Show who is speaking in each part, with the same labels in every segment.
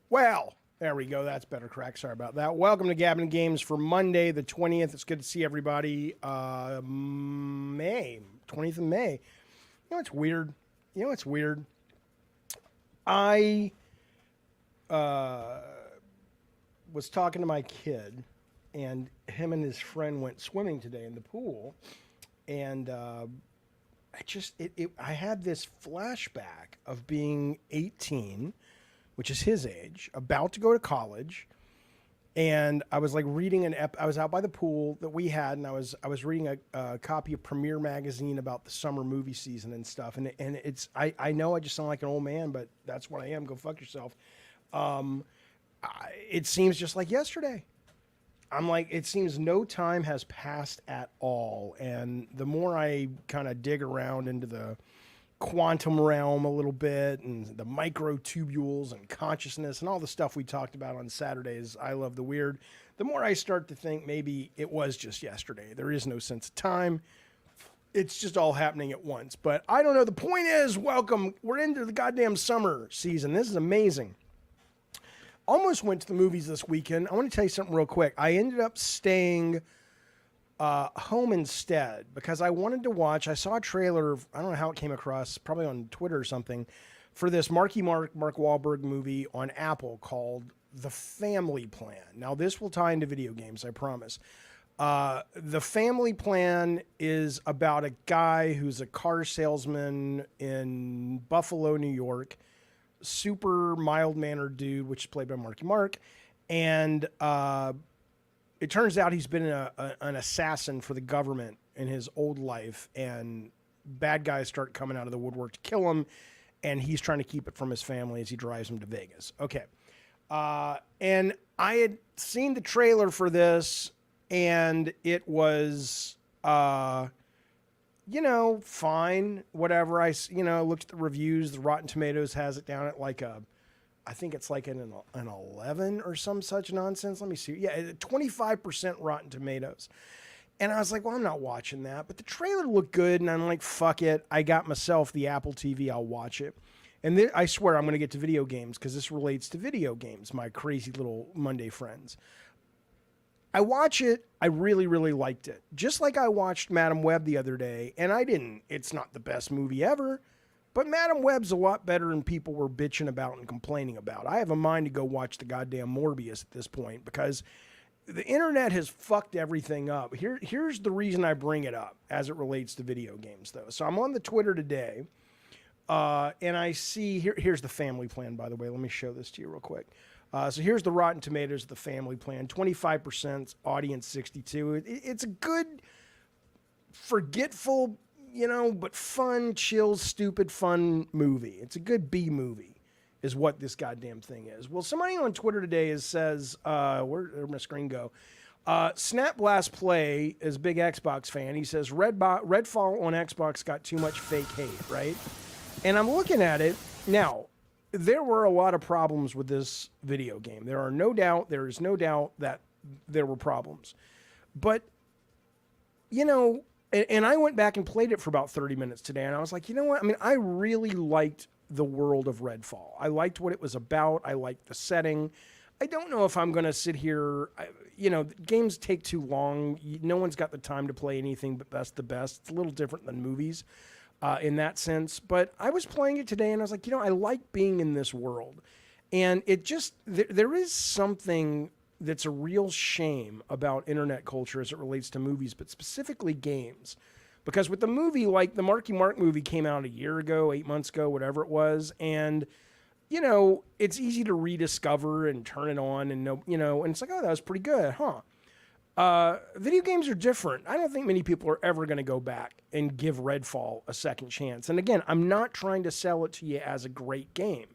Speaker 1: Well, there we go. That's better, Crack. Sorry about that. Welcome to Gabbin' Games for Monday, the 20th. It's good to see everybody. May 20th of May. You know what's weird? I was talking to my kid, and him and his friend went swimming today in the pool, and I had this flashback of being 18, which is his age, about to go to college. And I was like reading I was out by the pool that we had, and I was reading a copy of Premiere magazine about the summer movie season and stuff. And I know I just sound like an old man, but that's what I am. Go fuck yourself. It seems just like yesterday. I'm like, it seems no time has passed at all. And the more I kind of dig around into the quantum realm a little bit, and the microtubules and consciousness and all the stuff we talked about on Saturdays, I Love the Weird, the more I start to think maybe it was just yesterday. There is no sense of time. It's just all happening at once. But I don't know. The point is, welcome. We're into the goddamn summer season. This is amazing. Almost went to the movies this weekend. I want to tell you something real quick. I ended up staying home instead because I wanted to watch. I saw a trailer. I don't know how it came across, probably on Twitter or something, for this Mark Wahlberg movie on Apple called The Family Plan. Now, this will tie into video games, I promise. The Family Plan is about a guy who's a car salesman in Buffalo, New York. Super mild-mannered dude, which is played by Marky Mark. And it turns out he's been an assassin for the government in his old life, and bad guys start coming out of the woodwork to kill him, and he's trying to keep it from his family as he drives them to Vegas. Okay. And I had seen the trailer for this, and it was, fine, whatever. I looked at the reviews. The Rotten Tomatoes has it down at like I think it's like an 11 or some such nonsense. Let me see. Yeah, 25% Rotten Tomatoes. And I was like, well, I'm not watching that. But the trailer looked good, and I'm like, fuck it. I got myself the Apple TV. I'll watch it. And then, I swear I'm going to get to video games because this relates to video games, my crazy little Monday friends. I watch it. I really, really liked it. Just like I watched Madam Web the other day, and it's not the best movie ever, but Madam Web's a lot better than people were bitching about and complaining about. I have a mind to go watch the goddamn Morbius at this point because the internet has fucked everything up. Here's the reason I bring it up as it relates to video games, though. So I'm on the Twitter today, and I see, here's the Family Plan, by the way. Let me show this to you real quick. So here's the Rotten Tomatoes of the Family Plan. 25%, audience 62. It's a good, forgetful, but fun, chill, stupid, fun movie. It's a good B movie is what this goddamn thing is. Well, somebody on Twitter today says, where'd my screen go? Snap Blast Play is a big Xbox fan. He says Redfall on Xbox got too much fake hate, right? And I'm looking at it now. There were a lot of problems with this video game. There is no doubt that there were problems. But, you know, and I went back and played it for about 30 minutes today, and I was like, you know what? I mean, I really liked the world of Redfall. I liked what it was about. I liked the setting. I don't know if I'm going to sit here, you know, games take too long. No one's got the time to play anything but best the best. It's a little different than movies in that sense. But I was playing it today and I was like, you know, I like being in this world. And it just, there is something that's a real shame about internet culture as it relates to movies, but specifically games. Because with the movie, like the Marky Mark movie came out a year ago, 8 months ago, whatever it was. And you know, it's easy to rediscover and turn it on and know, you know, and it's like, oh, that was pretty good, huh? Video games are different. I don't think many people are ever going to go back and give Redfall a second chance. And again, I'm not trying to sell it to you as a great game.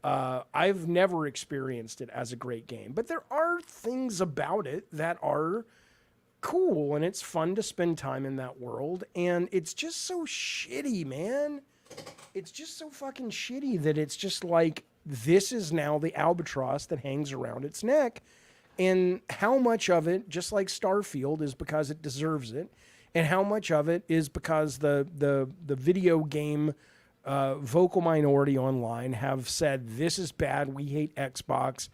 Speaker 1: I've never experienced it as a great game, but there are things about it that are cool and it's fun to spend time in that world. And it's just so shitty, man. It's just so fucking shitty that it's just like, this is now the albatross that hangs around its neck. And how much of it, just like Starfield, is because it deserves it. And how much of it is because the video game vocal minority online have said, this is bad, we hate Xbox.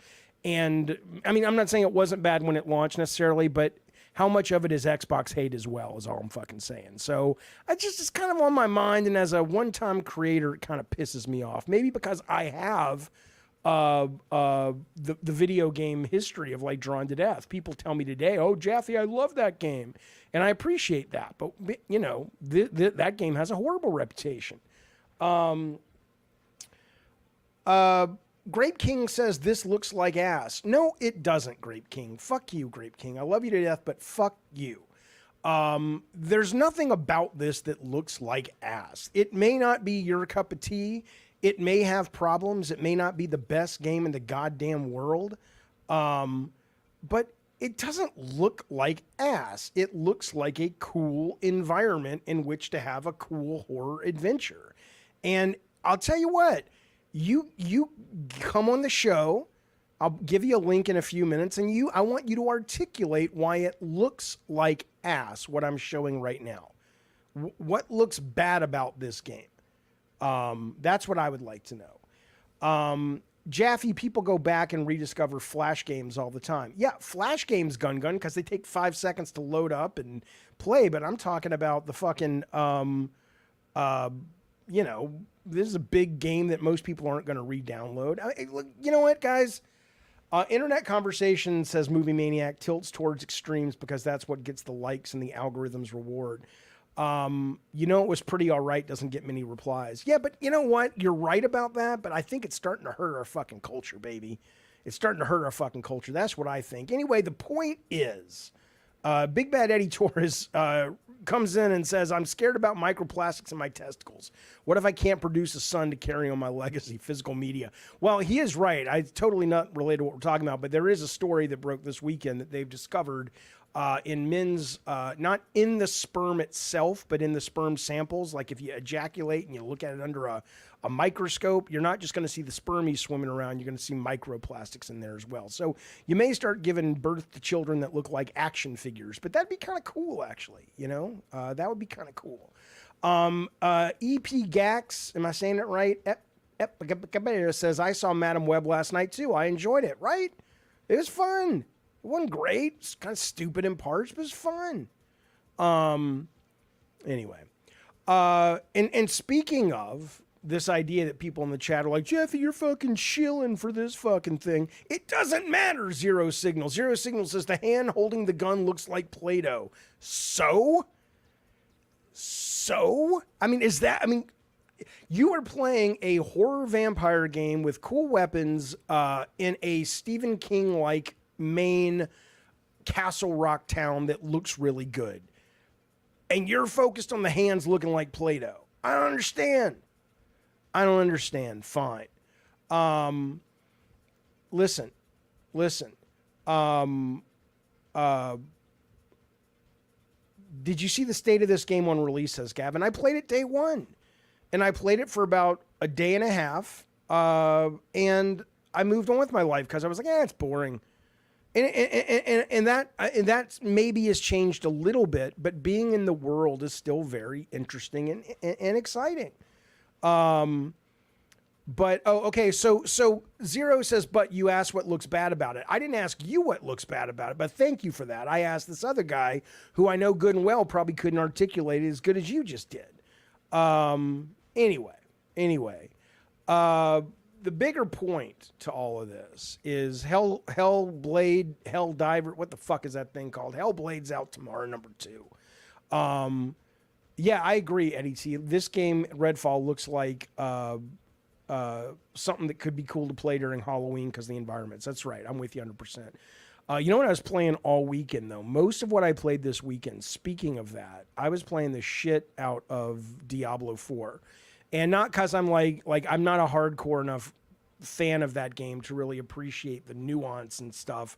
Speaker 1: And I mean, I'm not saying it wasn't bad when it launched necessarily, but how much of it is Xbox hate as well is all I'm fucking saying. So it's kind of on my mind. And as a one-time creator, it kind of pisses me off. Maybe because I have the video game history of like Drawn to Death. People tell me today, oh, Jaffe, I love that game. And I appreciate that. But, you know, that game has a horrible reputation. Grape King says this looks like ass. No, it doesn't, Grape King. Fuck you, Grape King. I love you to death, but fuck you. There's nothing about this that looks like ass. It may not be your cup of tea. It may have problems. It may not be the best game in the goddamn world. But it doesn't look like ass. It looks like a cool environment in which to have a cool horror adventure. And I'll tell you what. You come on the show. I'll give you a link in a few minutes, and I want you to articulate why it looks like ass, what I'm showing right now. What looks bad about this game? That's what I would like to know. Jaffe, people go back and rediscover Flash games all the time. Yeah, Flash games, Gun, because they take 5 seconds to load up and play, but I'm talking about the fucking, you know, this is a big game that most people aren't going to re-download. You know what, guys? Internet Conversation says Movie Maniac tilts towards extremes because that's what gets the likes and the algorithm's reward. You know, it was pretty all right. Doesn't get many replies. Yeah, but you know what? You're right about that, but I think it's starting to hurt our fucking culture, baby. It's starting to hurt our fucking culture. That's what I think. Anyway, the point is, Big Bad Eddie Torres comes in and says, I'm scared about microplastics in my testicles. What if I can't produce a son to carry on my legacy, physical media? Well, he is right. It's totally not related to what we're talking about, but there is a story that broke this weekend that they've discovered in men's, not in the sperm itself, but in the sperm samples. Like if you ejaculate and you look at it under a microscope, you're not just going to see the spermy swimming around. You're going to see microplastics in there as well. So you may start giving birth to children that look like action figures, but that'd be kind of cool, actually. You know, that would be kind of cool. EP Gax, am I saying it right? Says, I saw Madam Web last night too. I enjoyed it, right? It was fun. It wasn't great. It's kind of stupid in parts, but it's fun. Anyway. And speaking of this idea that people in the chat are like, Jaffe, you're fucking shilling for this fucking thing. It doesn't matter, Zero Signal. Zero Signal says the hand holding the gun looks like Play-Doh. So? I mean, you are playing a horror vampire game with cool weapons in a Stephen King-like Maine Castle Rock town that looks really good. And you're focused on the hands looking like Play-Doh. I don't understand. Fine. Listen. did you see the state of this game on release, says Gavin. I played it day one. And I played it for about a day and a half. And I moved on with my life because I was like, it's boring. And that maybe has changed a little bit, but being in the world is still very interesting and exciting. But, okay. So Zero says, but you asked what looks bad about it. I didn't ask you what looks bad about it, but thank you for that. I asked this other guy who I know good and well probably couldn't articulate it as good as you just did. Anyway, the bigger point to all of this is Hellblade, Helldiver. What the fuck is that thing called? Hellblade's out tomorrow, number 2. Yeah, I agree, Eddie T. This game, Redfall, looks like something that could be cool to play during Halloween because of the environments. That's right. I'm with you 100%. You know what I was playing all weekend, though? Most of what I played this weekend, speaking of that, I was playing the shit out of Diablo 4. And not because I'm like I'm not a hardcore enough fan of that game to really appreciate the nuance and stuff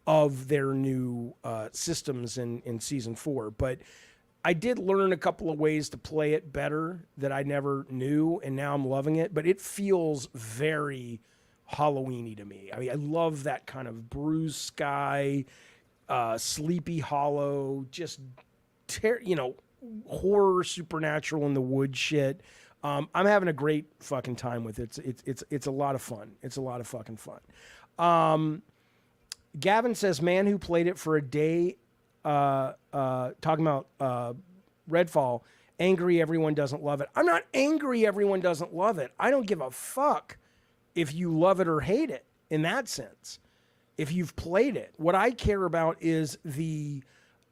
Speaker 1: of their new systems in Season 4. But I did learn a couple of ways to play it better that I never knew, and now I'm loving it. But it feels very Halloween-y to me. I mean, I love that kind of bruised sky, Sleepy Hollow, just horror, supernatural in the wood shit. I'm having a great fucking time with it. It's a lot of fun. It's a lot of fucking fun. Gavin says, man who played it for a day, talking about Redfall, angry everyone doesn't love it. I'm not angry everyone doesn't love it. I don't give a fuck if you love it or hate it in that sense. If you've played it, what I care about is the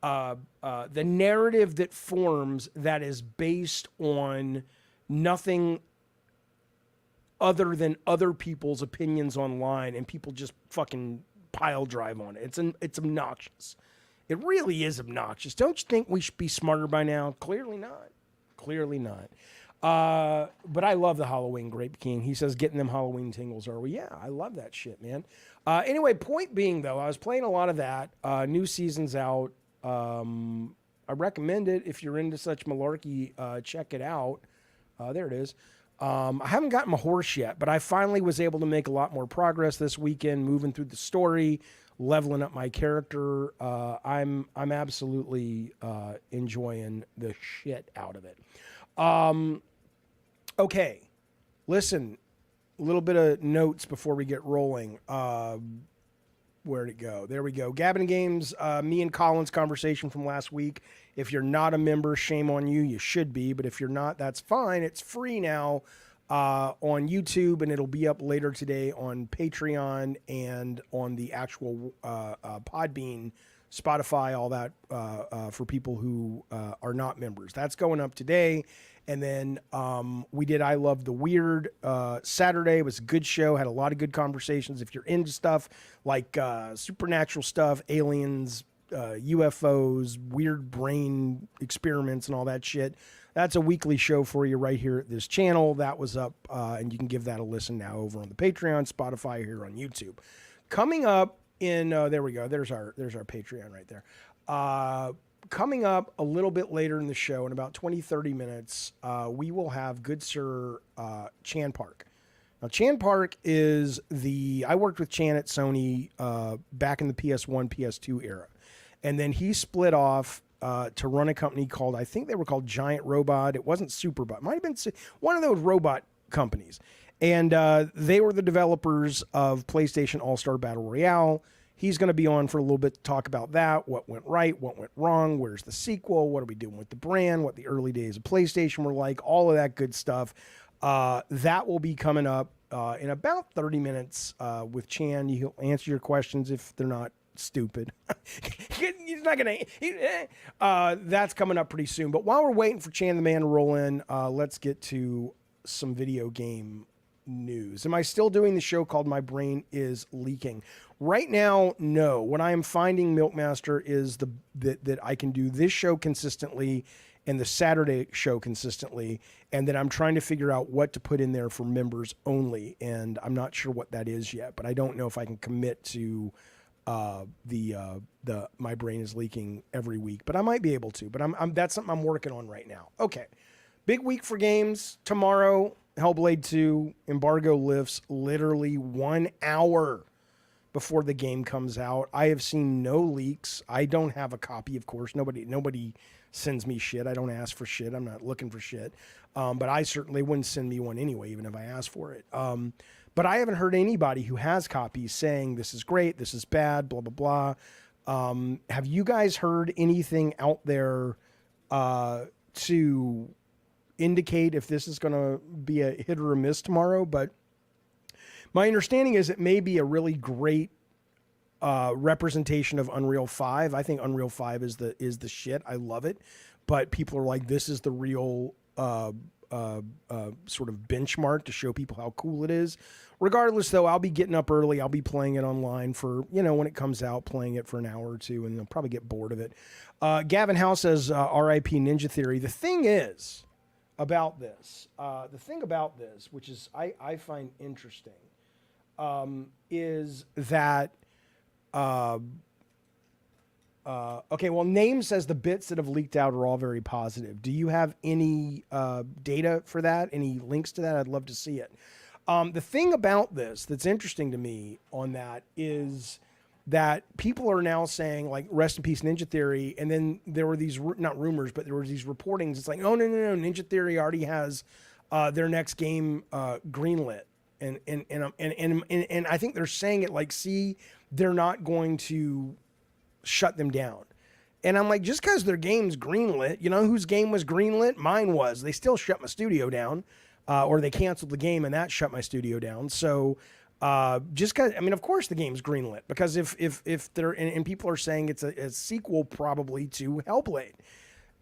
Speaker 1: narrative that forms that is based on nothing other than other people's opinions online, and people just fucking pile drive on it. It's obnoxious. It really is obnoxious. Don't you think we should be smarter by now? Clearly not. Clearly not. But I love the Halloween Grape King. He says, getting them Halloween tingles, are we? Yeah, I love that shit, man. Anyway, point being, though, I was playing a lot of that. New season's out. I recommend it. If you're into such malarkey, check it out. There it is. I haven't gotten my horse yet, but I finally was able to make a lot more progress this weekend, moving through the story, leveling up my character. I'm absolutely enjoying the shit out of it. Okay, listen, a little bit of notes before we get rolling. Where'd it go? There we go. Gavin Games, me and Colin's conversation from last week. If you're not a member, shame on you. You should be, but if you're not, that's fine. It's free now on YouTube, and it'll be up later today on Patreon and on the actual Podbean, Spotify, all that for people who are not members. That's going up today. And then we did I Love the Weird Saturday. It was a good show. Had a lot of good conversations. If you're into stuff like supernatural stuff, aliens, UFOs, weird brain experiments and all that shit, that's a weekly show for you right here at this channel. That was up, and you can give that a listen now over on the Patreon, Spotify, here on YouTube. Coming up in, there we go. There's our Patreon right there. Coming up a little bit later in the show, in about 20, 30 minutes, we will have good sir Chan Park. Now, Chan Park is I worked with Chan at Sony back in the PS1, PS2 era. And then he split off to run a company called, I think they were called Giant Robot. It wasn't Superbot. It might have been one of those robot companies. And they were the developers of PlayStation All-Star Battle Royale. He's going to be on for a little bit to talk about that, what went right, what went wrong, where's the sequel, what are we doing with the brand, what the early days of PlayStation were like, all of that good stuff. That will be coming up in about 30 minutes with Chan. He'll answer your questions if they're not stupid. He's not going to... that's coming up pretty soon. But while we're waiting for Chan the Man to roll in, let's get to some video game news. Am I still doing the show called My Brain is Leaking? Right now, no. What I am finding, Milkmaster, is that I can do this show consistently and the Saturday show consistently, and then I'm trying to figure out what to put in there for members only, and I'm not sure what that is yet, but I don't know if I can commit to my brain is leaking every week, but I might be able to. But that's something I'm working on right now. Okay, big week for games tomorrow. Hellblade 2 embargo lifts literally 1 hour before the game comes out. I have seen no leaks. I don't have a copy, of course. Nobody sends me shit. I don't ask for shit. I'm not looking for shit. But I certainly wouldn't send me one anyway, even if I asked for it. But I haven't heard anybody who has copies saying this is great, this is bad, blah, blah, blah. Have you guys heard anything out there to indicate if this is going to be a hit or a miss tomorrow? But my understanding is it may be a really great representation of Unreal 5. I think Unreal 5 is the shit. I love it. But people are like, this is the real sort of benchmark to show people how cool it is. Regardless, though, I'll be getting up early. I'll be playing it online for, when it comes out, playing it for an hour or two, and I'll probably get bored of it. Gavin Howe says, RIP Ninja Theory. The thing about this, which is I find interesting, is that, okay, well, Name says the bits that have leaked out are all very positive. Do you have any data for that? Any links to that? I'd love to see it. The thing about this that's interesting to me on that is that people are now saying, like, rest in peace Ninja Theory, and then there were these, not rumors, but there were these reportings. It's like, oh, no, Ninja Theory already has their next game greenlit. And I think they're saying it like, see, they're not going to shut them down. And I'm like, just because their game's greenlit, you know whose game was greenlit? Mine was. They still shut my studio down, or they canceled the game and that shut my studio down. So just because, I mean, of course the game's greenlit, because if they're, and people are saying it's a sequel probably to Hellblade.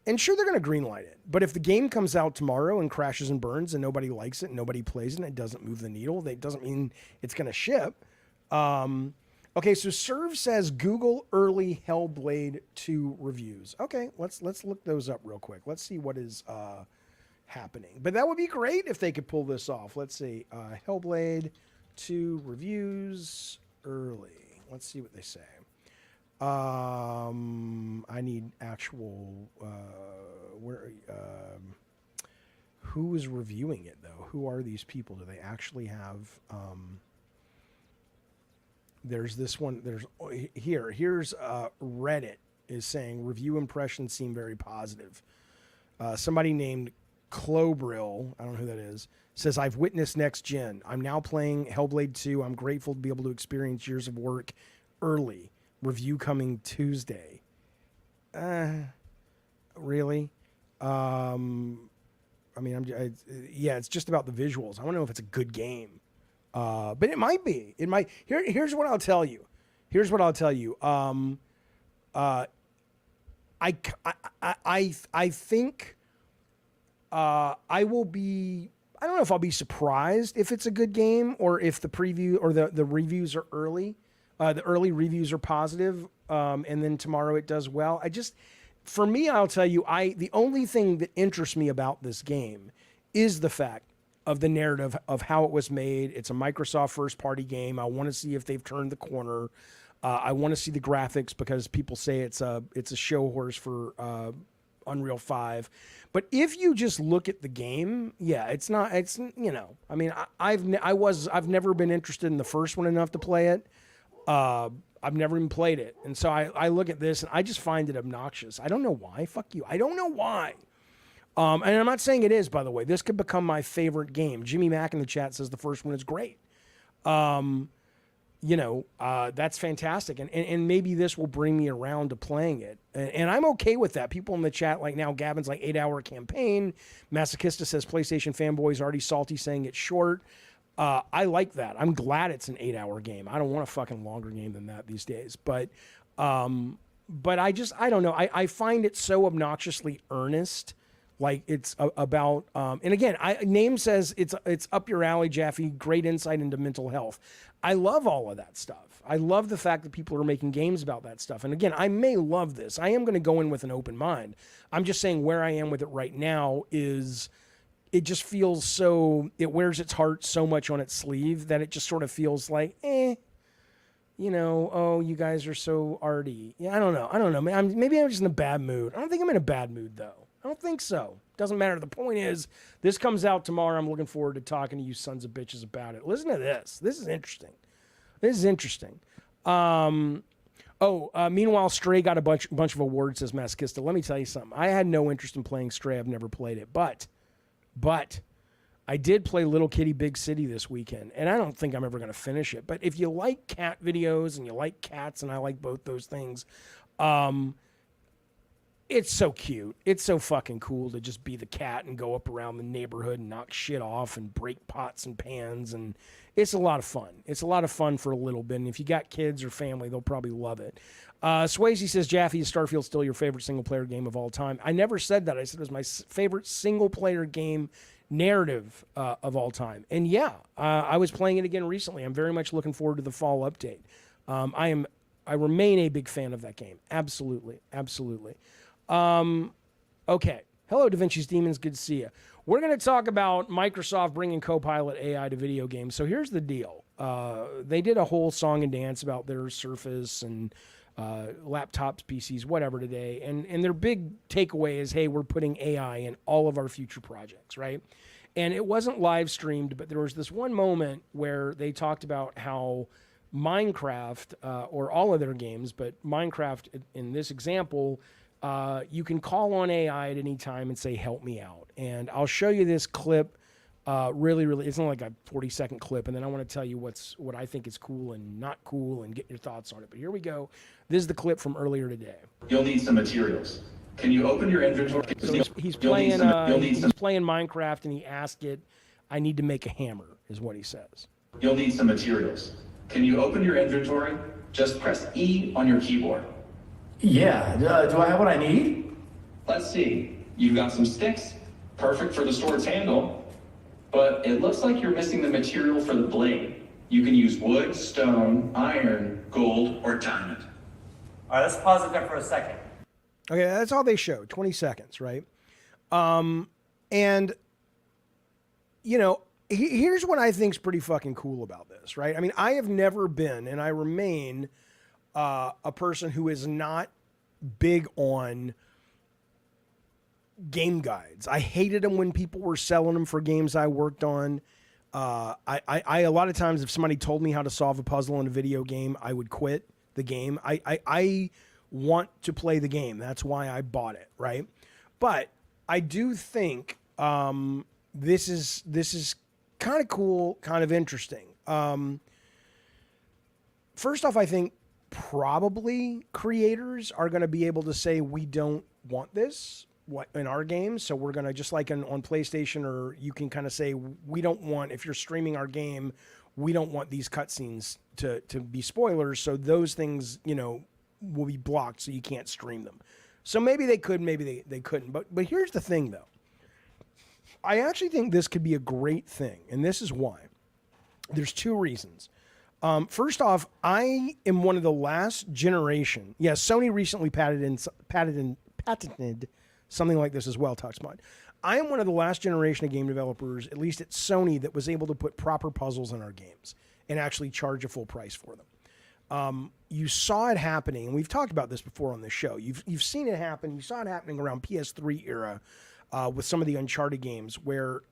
Speaker 1: And sure, they're going to greenlight it. But if the game comes out tomorrow and crashes and burns and nobody likes it and nobody plays it and it doesn't move the needle, that doesn't mean it's going to ship. Okay, so Serve says Google early Hellblade 2 reviews. Okay, let's look those up real quick. Let's see what is happening. But that would be great if they could pull this off. Let's see. Hellblade 2 reviews early. Let's see what they say. I need actual who is reviewing it though? Who are these people? Do they actually have there's this one, here's Reddit is saying review impressions seem very positive. Somebody named Clobrill, I don't know who that is, says, I've witnessed next gen. I'm now playing Hellblade 2. I'm grateful to be able to experience years of work early. Review coming Tuesday. Really? I mean, yeah, it's just about the visuals. I want to know if it's a good game. But it might be. It might. Here's what I'll tell you. I think I will be. I don't know if I'll be surprised if it's a good game or if the preview or the reviews are early. The early reviews are positive, and then tomorrow it does well. For me, I'll tell you, the only thing that interests me about this game is the fact of the narrative of how it was made. It's a Microsoft first-party game. I want to see if they've turned the corner. I want to see the graphics because people say it's a show horse for Unreal 5. But if you just look at the game, yeah, it's not. It's I mean, I've never been interested in the first one enough to play it. I've never even played it. And so I look at this and I just find it obnoxious. I don't know why. Fuck you. I don't know why. And I'm not saying it is, by the way. This could become my favorite game. Jimmy Mack in the chat says the first one is great. That's fantastic. And maybe this will bring me around to playing it. And I'm okay with that. People in the chat like now, Gavin's like 8-hour campaign. Masochista says PlayStation fanboys already salty saying it's short. I like that. I'm glad it's an 8-hour game. I don't want a fucking longer game than that these days. But I don't know. I find it so obnoxiously earnest. Like it's about, and again, Name says it's up your alley, Jaffe. Great insight into mental health. I love all of that stuff. I love the fact that people are making games about that stuff. And again, I may love this. I am going to go in with an open mind. I'm just saying where I am with it right now is it just feels so, it wears its heart so much on its sleeve that it just sort of feels like, you know, oh, you guys are so arty. Yeah, I don't know, man. Maybe I'm just in a bad mood. I don't think I'm in a bad mood, though. I don't think so. Doesn't matter. The point is, this comes out tomorrow. I'm looking forward to talking to you sons of bitches about it. Listen to this. This is interesting. Meanwhile, Stray got a bunch of awards, says Maskista. Let me tell you something. I had no interest in playing Stray. I've never played it. But I did play Little Kitty Big City this weekend, and I don't think I'm ever going to finish it. But if you like cat videos and you like cats, and I like both those things, it's so cute. It's so fucking cool to just be the cat and go up around the neighborhood and knock shit off and break pots and pans, and it's a lot of fun. It's a lot of fun for a little bit, and if you got kids or family, they'll probably love it. Swayze says, Jaffe, is Starfield still your favorite single-player game of all time? I never said that. I said it was my favorite single-player game narrative of all time. And yeah, I was playing it again recently. I'm very much looking forward to the fall update. I remain a big fan of that game. Absolutely. Okay. Hello, Da Vinci's Demons. Good to see you. We're going to talk about Microsoft bringing Copilot AI to video games. So here's the deal. They did a whole song and dance about their Surface and laptops, PCs, whatever today. And their big takeaway is, hey, we're putting AI in all of our future projects, right? And it wasn't live streamed, but there was this one moment where they talked about how Minecraft, or all of their games, but Minecraft in this example, you can call on AI at any time and say, help me out. And I'll show you this clip. Really, it's not like a 40-second clip, and then I want to tell you what I think is cool and not cool and get your thoughts on it. But here we go. This is the clip from earlier today.
Speaker 2: You'll need some materials. Can you open your inventory?
Speaker 1: So he's playing Minecraft, and he asked it, I need to make a hammer, is what he says.
Speaker 2: You'll need some materials. Can you open your inventory? Just press E on your keyboard.
Speaker 3: Yeah, do I have what I need?
Speaker 2: Let's see. You've got some sticks, perfect for the sword's handle, but it looks like you're missing the material for the blade. You can use wood, stone, iron, gold, or diamond.
Speaker 3: All right, let's pause it there for a second.
Speaker 1: Okay, that's all they showed, 20 seconds, right? And, you know, here's what I think's pretty fucking cool about this, right? I mean, I have never been, and I remain a person who is not big on game guides. I hated them when people were selling them for games I worked on. I a lot of times if somebody told me how to solve a puzzle in a video game, I would quit the game. I want to play the game. That's why I bought it, right? But I do think this is kind of cool, kind of interesting. First off, I think probably creators are going to be able to say, we don't want this in our games. So we're going to, just like on PlayStation, or you can kind of say, we don't want, if you're streaming our game, we don't want these cutscenes to be spoilers. So those things, you know, will be blocked so you can't stream them. So maybe they could, maybe they couldn't. But here's the thing, though. I actually think this could be a great thing, and this is why. There's two reasons. First off, I am one of the last generation. Yeah, Sony recently patented something like this as well, TuxMod. I am one of the last generation of game developers, at least at Sony, that was able to put proper puzzles in our games and actually charge a full price for them. You saw it happening, and we've talked about this before on this show. You've seen it happen. You saw it happening around PS3 era with some of the Uncharted games, where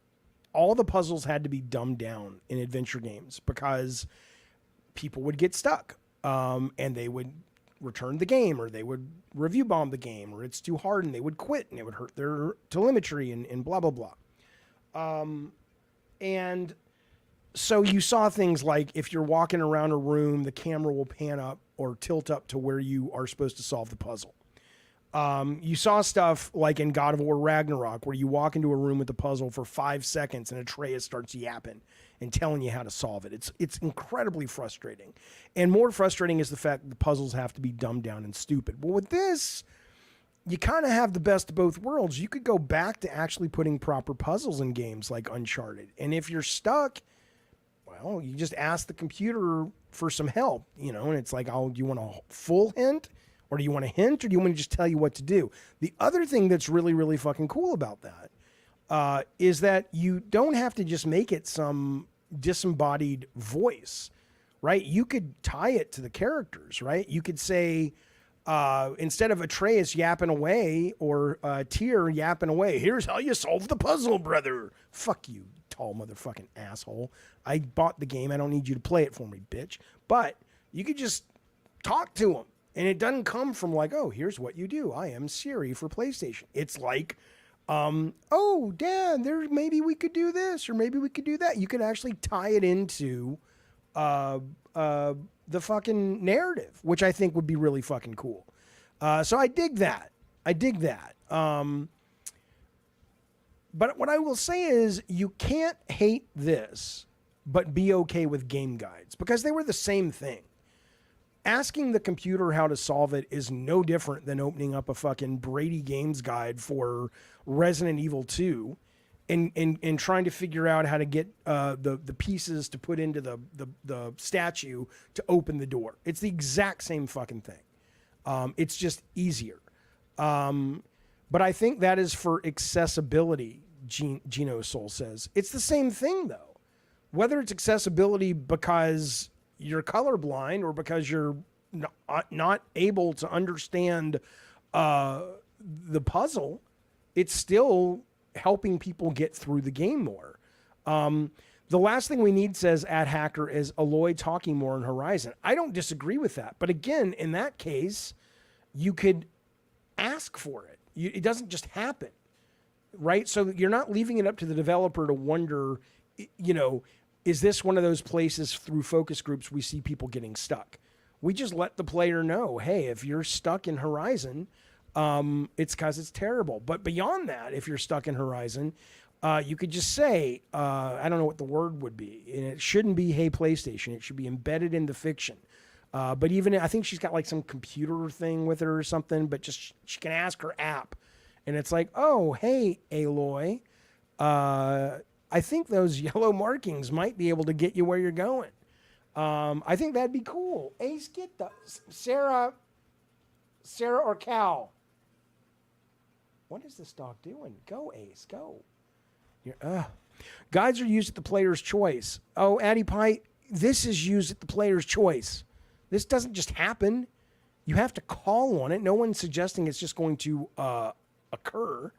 Speaker 1: all the puzzles had to be dumbed down in adventure games because people would get stuck, and they would return the game, or they would review bomb the game, or it's too hard and they would quit and it would hurt their telemetry and blah, blah, blah. And so you saw things like, if you're walking around a room, the camera will pan up or tilt up to where you are supposed to solve the puzzle. You saw stuff like in God of War Ragnarok, where you walk into a room with the puzzle for 5 seconds and Atreus starts yapping and telling you how to solve it. It's incredibly frustrating. And more frustrating is the fact that the puzzles have to be dumbed down and stupid. Well, with this, you kind of have the best of both worlds. You could go back to actually putting proper puzzles in games like Uncharted. And if you're stuck, well, you just ask the computer for some help, you know, and it's like, oh, do you want a full hint? Or do you want a hint, or do you want to just tell you what to do? The other thing that's really, really fucking cool about that is that you don't have to just make it some disembodied voice. right? You could tie it to the characters, right? You could say, instead of Atreus yapping away or Tyr yapping away, here's how you solve the puzzle, brother. Fuck you, tall motherfucking asshole. I bought the game. I don't need you to play it for me, bitch. But you could just talk to him. And it doesn't come from like, oh, here's what you do. I am Siri for PlayStation. It's like, oh, Dad, maybe we could do this or maybe we could do that. You could actually tie it into the fucking narrative, which I think would be really fucking cool. So I dig that. But what I will say is you can't hate this, but be okay with game guides because they were the same thing. Asking the computer how to solve it is no different than opening up a fucking Brady Games guide for Resident Evil 2 and trying to figure out how to get the pieces to put into the statue to open the door. It's the exact same fucking thing. It's just easier. But I think that is for accessibility, Geno Soul says. It's the same thing, though. Whether it's accessibility because you're colorblind or because you're not able to understand the puzzle, it's still helping people get through the game more. The last thing we need, says @hacker, is Aloy talking more in Horizon. I don't disagree with that. But again, in that case, you could ask for it. It doesn't just happen, right? So you're not leaving it up to the developer to wonder, is this one of those places through focus groups we see people getting stuck? We just let the player know, hey, if you're stuck in Horizon, it's because it's terrible. But beyond that, if you're stuck in Horizon, you could just say, I don't know what the word would be. And it shouldn't be, hey, PlayStation. It should be embedded in the fiction. But even, I think she's got like some computer thing with her or something, but just she can ask her app. And it's like, oh, hey, Aloy, I think those yellow markings might be able to get you where you're going. I think that'd be cool. Ace, get the Sarah or Cal. What is this dog doing? Go, Ace, go. Guides are used at the player's choice. Oh, Addie Pie, this is used at the player's choice. This doesn't just happen. You have to call on it. No one's suggesting it's just going to occur.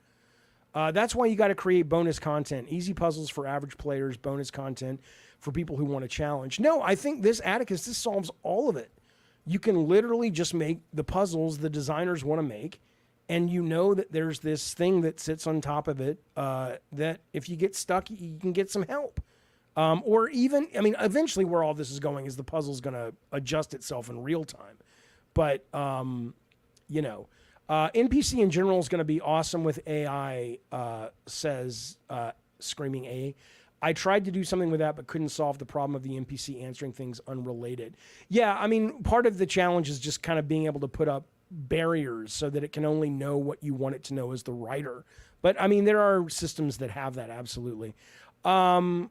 Speaker 1: That's why you got to create bonus content. Easy puzzles for average players, bonus content for people who want a challenge. No, I think this Atticus, this solves all of it. You can literally just make the puzzles the designers want to make, and you know that there's this thing that sits on top of it that if you get stuck, you can get some help. Or even, eventually where all this is going is the puzzle's going to adjust itself in real time. But, NPC in general is going to be awesome with AI, says Screaming A. I tried to do something with that, but couldn't solve the problem of the NPC answering things unrelated. Yeah, part of the challenge is just kind of being able to put up barriers so that it can only know what you want it to know as the writer. But, there are systems that have that, absolutely. Rogue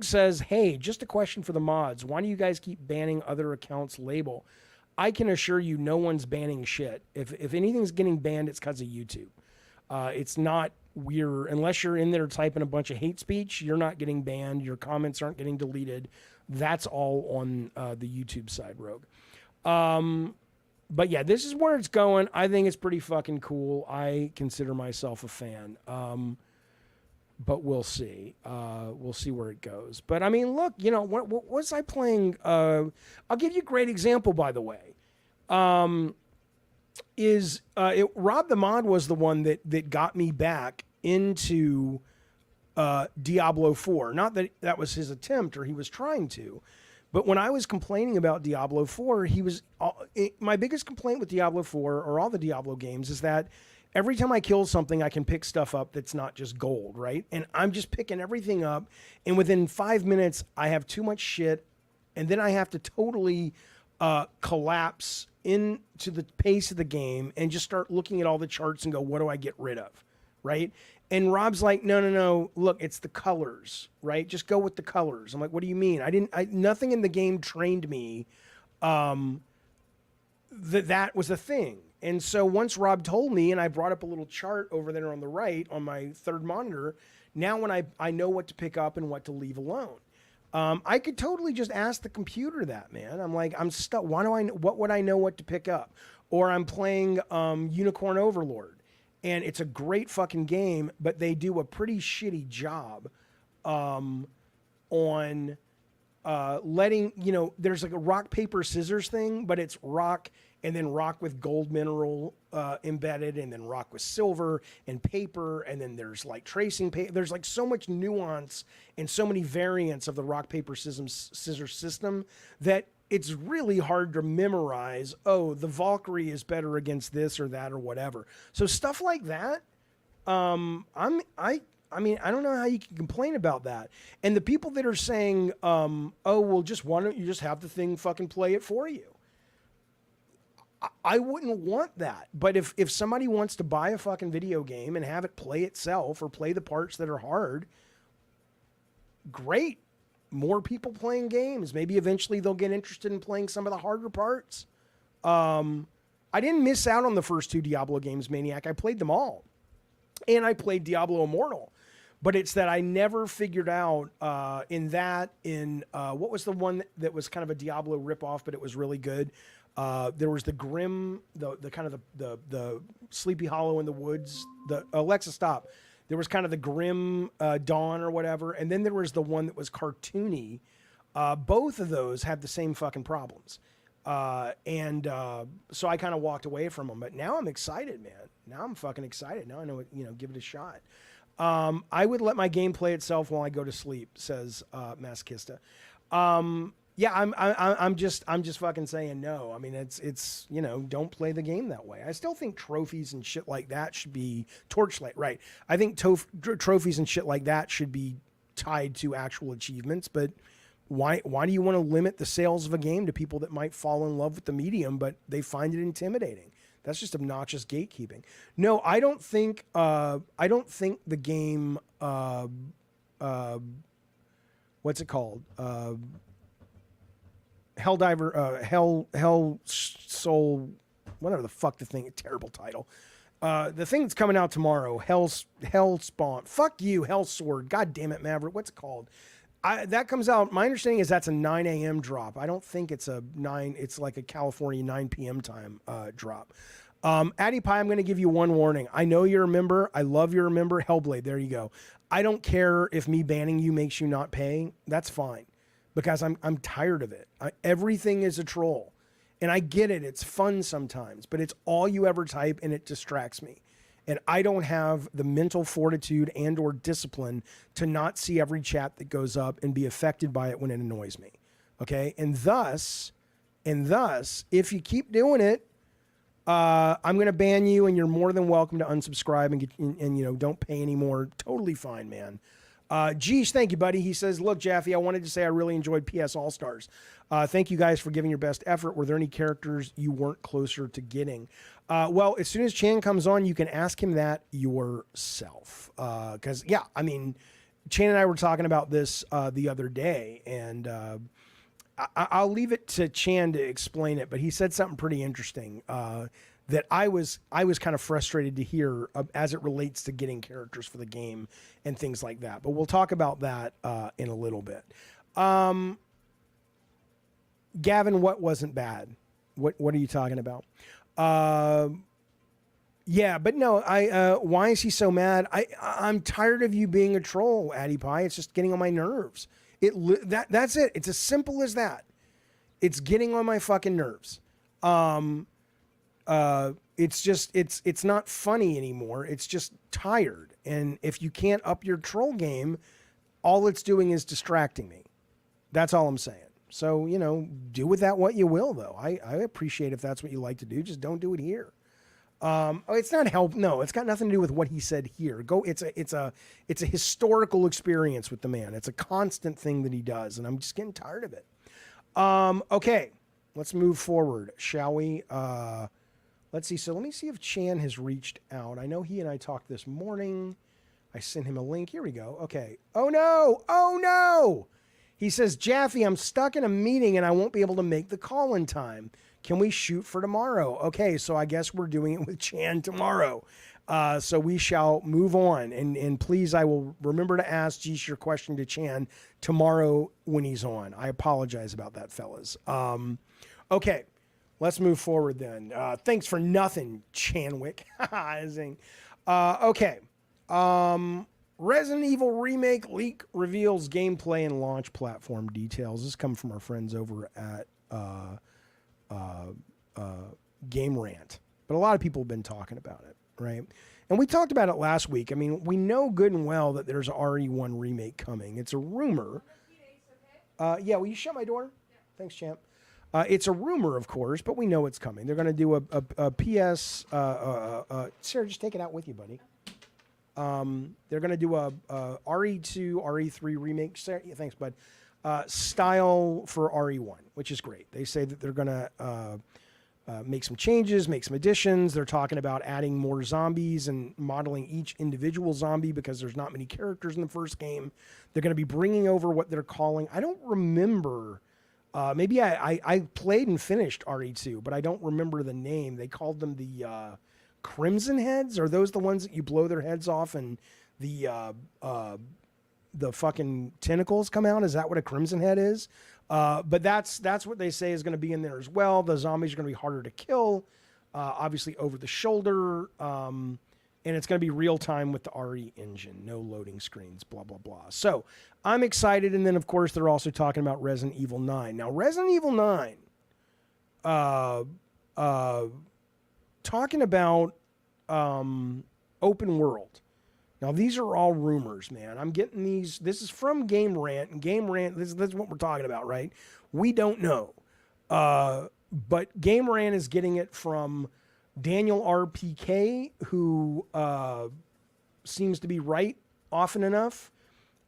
Speaker 1: says, hey, just a question for the mods. Why do you guys keep banning other accounts' label? I can assure you no one's banning shit. If anything's getting banned, it's because of YouTube. It's not weird. Unless you're in there typing a bunch of hate speech, you're not getting banned. Your comments aren't getting deleted. That's all on the YouTube side, Rogue. But yeah, this is where it's going. I think it's pretty fucking cool. I consider myself a fan. But we'll see. We'll see where it goes. But look, what was I playing? I'll give you a great example, by the way. Rob the Mod was the one that got me back into Diablo 4. Not that was his attempt or he was trying to. But when I was complaining about Diablo 4, my biggest complaint with Diablo 4 or all the Diablo games is that every time I kill something, I can pick stuff up that's not just gold, right? And I'm just picking everything up. And within 5 minutes, I have too much shit. And then I have to totally collapse into the pace of the game and just start looking at all the charts and go, what do I get rid of, right? And Rob's like, no, look, it's the colors, right? Just go with the colors. I'm like, what do you mean? Nothing in the game trained me that was a thing. And so once Rob told me, and I brought up a little chart over there on the right on my third monitor, now when I know what to pick up and what to leave alone. I could totally just ask the computer that, man. I'm like, I'm stuck. Why do I? What would I know what to pick up? Or I'm playing Unicorn Overlord, and it's a great fucking game, but they do a pretty shitty job on letting, there's like a rock, paper, scissors thing, but it's rock and then rock with gold mineral embedded, and then rock with silver and paper, and then there's like tracing paper. There's like so much nuance and so many variants of the rock, paper, scissors system that it's really hard to memorize. Oh, the Valkyrie is better against this or that or whatever. So stuff like that. I mean, I don't know how you can complain about that. And the people that are saying, oh, well, why don't you just have the thing fucking play it for you? I wouldn't want that. But if somebody wants to buy a fucking video game and have it play itself or play the parts that are hard, great. More people playing games. Maybe eventually they'll get interested in playing some of the harder parts. I didn't miss out on the first 2 Diablo games, Maniac. I played them all. And I played Diablo Immortal. But it's that I never figured out what was the one that was kind of a Diablo ripoff, but it was really good. There was the Grim, the kind of the Sleepy Hollow in the Woods. The Alexa, stop. There was kind of the Grim Dawn or whatever, and then there was the one that was cartoony. Both of those had the same fucking problems, so I kind of walked away from them. But now I'm excited, man. Now I'm fucking excited. Now I know it. Give it a shot. I would let my game play itself while I go to sleep, says Masochista. Yeah, I'm just fucking saying no. I mean, it's don't play the game that way. I still think trophies and shit like that should be Torchlight, right? I think trophies and shit like that should be tied to actual achievements. But why do you want to limit the sales of a game to people that might fall in love with the medium, but they find it intimidating? That's just obnoxious gatekeeping. No, I don't think the game. What's it called? Hell Soul, whatever the fuck the thing, terrible title. The thing that's coming out tomorrow, Hell Spawn. Fuck you, Hell Sword. God damn it, Maverick. What's it called? That comes out. My understanding is that's a 9 a.m. drop. I don't think it's it's like a California 9 p.m. time drop. Addy Pie, I'm going to give you one warning. I know you're a member. I love you're a member. Hellblade, there you go. I don't care if me banning you makes you not pay. That's fine. Because I'm tired of it. Everything is a troll. And I get it. It's fun sometimes. But it's all you ever type, and it distracts me. And I don't have the mental fortitude and or discipline to not see every chat that goes up and be affected by it when it annoys me. Okay? And thus, if you keep doing it, I'm going to ban you, and you're more than welcome to unsubscribe and don't pay anymore. Totally fine, man. Geesh, thank you, buddy. He says, look, Jaffe, I wanted to say I really enjoyed PS All-Stars. Thank you guys for giving your best effort. Were there any characters you weren't closer to getting? Well, as soon as Chan comes on, you can ask him that yourself. Because, yeah, I mean, Chan and I were talking about this the other day, and I'll leave it to Chan to explain it, but he said something pretty interesting that I was kind of frustrated to hear as it relates to getting characters for the game and things like that. But we'll talk about that in a little bit. Gavin, what wasn't bad? What are you talking about? Yeah, but no, why is he so mad? I'm tired of you being a troll, Addy Pie. It's just getting on my nerves. That's it. It's as simple as that. It's getting on my fucking nerves. It's just, it's not funny anymore. It's just tired. And if you can't up your troll game, all it's doing is distracting me. That's all I'm saying. So, do with that what you will, though. I appreciate if that's what you like to do. Just don't do it here. It's not help. No, it's got nothing to do with what he said here. It's a historical experience with the man. It's a constant thing that he does, and I'm just getting tired of it. Okay, let's move forward, shall we? Let's see. So let me see if Chan has reached out. I know he and I talked this morning. I sent him a link. Here we go. Okay. Oh no. Oh no. He says, Jaffe, I'm stuck in a meeting and I won't be able to make the call in time. Can we shoot for tomorrow? Okay, so I guess we're doing it with Chan tomorrow. So we shall move on. And please, I will remember to ask Geesh your question to Chan tomorrow when he's on. I apologize about that, fellas. Okay, let's move forward then. Thanks for nothing, Chanwick. Okay. Resident Evil Remake leak reveals gameplay and launch platform details. This comes from our friends over at Game Rant. But a lot of people have been talking about it, right? And we talked about it last week. I mean, we know good and well that there's an RE1 remake coming. It's a rumor. Yeah, will you shut my door? Yeah. Thanks, champ. It's a rumor, of course, but we know it's coming. They're going to do a PS... Sarah, just take it out with you, buddy. They're going to do a RE2, RE3 remake. Sarah, yeah, thanks, bud. Style for RE1, which is great. They say that they're going to make some changes, make some additions. They're talking about adding more zombies and modeling each individual zombie because there's not many characters in the first game. They're going to be bringing over what they're calling... I don't remember... maybe I played and finished RE2, but I don't remember the name. They called them the Crimson Heads. Are those the ones that you blow their heads off and the fucking tentacles come out? Is that what a Crimson Head is? But that's what they say is going to be in there as well. The zombies are going to be harder to kill, obviously over the shoulder, and it's going to be real time with the RE engine, no loading screens, blah, blah, blah. So I'm excited. And then, of course, they're also talking about Resident Evil 9. Now, Resident Evil 9, talking about open world. Now, these are all rumors, man. I'm getting these. This is from Game Rant. And Game Rant, this is what we're talking about, right? We don't know. But Game Rant is getting it from Daniel RPK, who seems to be right often enough.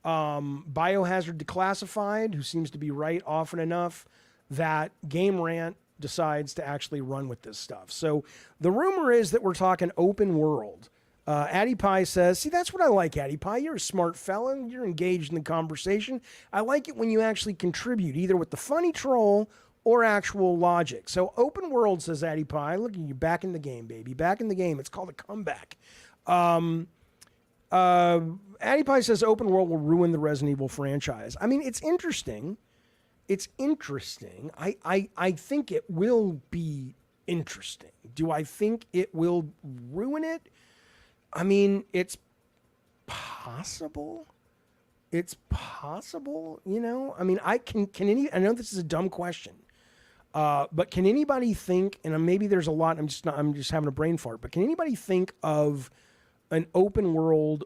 Speaker 1: Biohazard Declassified, who seems to be right often enough that Game Rant decides to actually run with this stuff. So the rumor is that we're talking open world. Addy Pie says, see, that's what I like, Addy Pie. You're a smart fella. You're engaged in the conversation. I like it when you actually contribute, either with the funny troll or actual logic. So open world, says Addy Pie. Look at you, back in the game, baby. Back in the game. It's called a comeback. Addy Pie says open world will ruin the Resident Evil franchise. I mean, it's interesting. It's interesting. I think it will be interesting. Do I think it will ruin it? I mean, it's possible. It's possible, you know? I mean, I know this is a dumb question. But can anybody think, and maybe there's a lot, I'm just having a brain fart, but can anybody think of an open world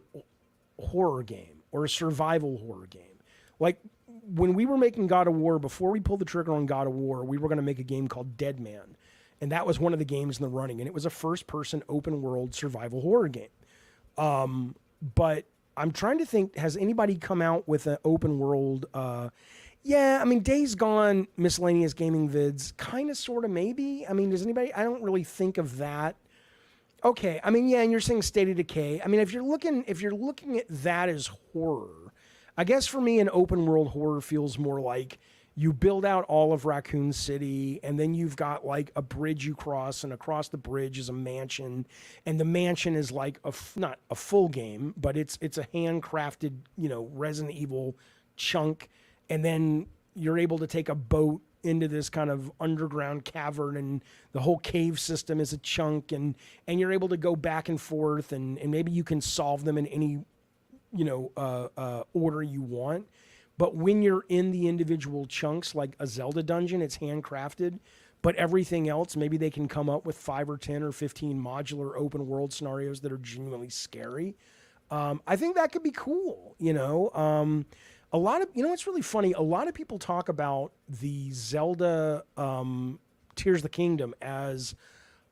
Speaker 1: horror game or a survival horror game? Like when we were making God of War, before we pulled the trigger on God of War, we were going to make a game called Dead Man. And that was one of the games in the running. And it was a first-person open-world survival horror game. But I'm trying to think, has anybody come out with an open-world... yeah, I mean, Days Gone, miscellaneous gaming vids, kind of, sort of, maybe. I mean, does anybody... I don't really think of that. Okay, I mean, yeah, and you're saying State of Decay. I mean, if you're looking at that as horror, I guess for me, an open-world horror feels more like... You build out all of Raccoon City, and then you've got like a bridge you cross, and across the bridge is a mansion, and the mansion is like not a full game, but it's a handcrafted, you know, Resident Evil chunk, and then you're able to take a boat into this kind of underground cavern, and the whole cave system is a chunk, and you're able to go back and forth, and maybe you can solve them in any, you know, order you want. But when you're in the individual chunks, like a Zelda dungeon, it's handcrafted. But everything else, maybe they can come up with 5 or 10 or 15 modular open world scenarios that are genuinely scary. I think that could be cool, you know. A lot of, you know, what's really funny, a lot of people talk about the Zelda Tears of the Kingdom as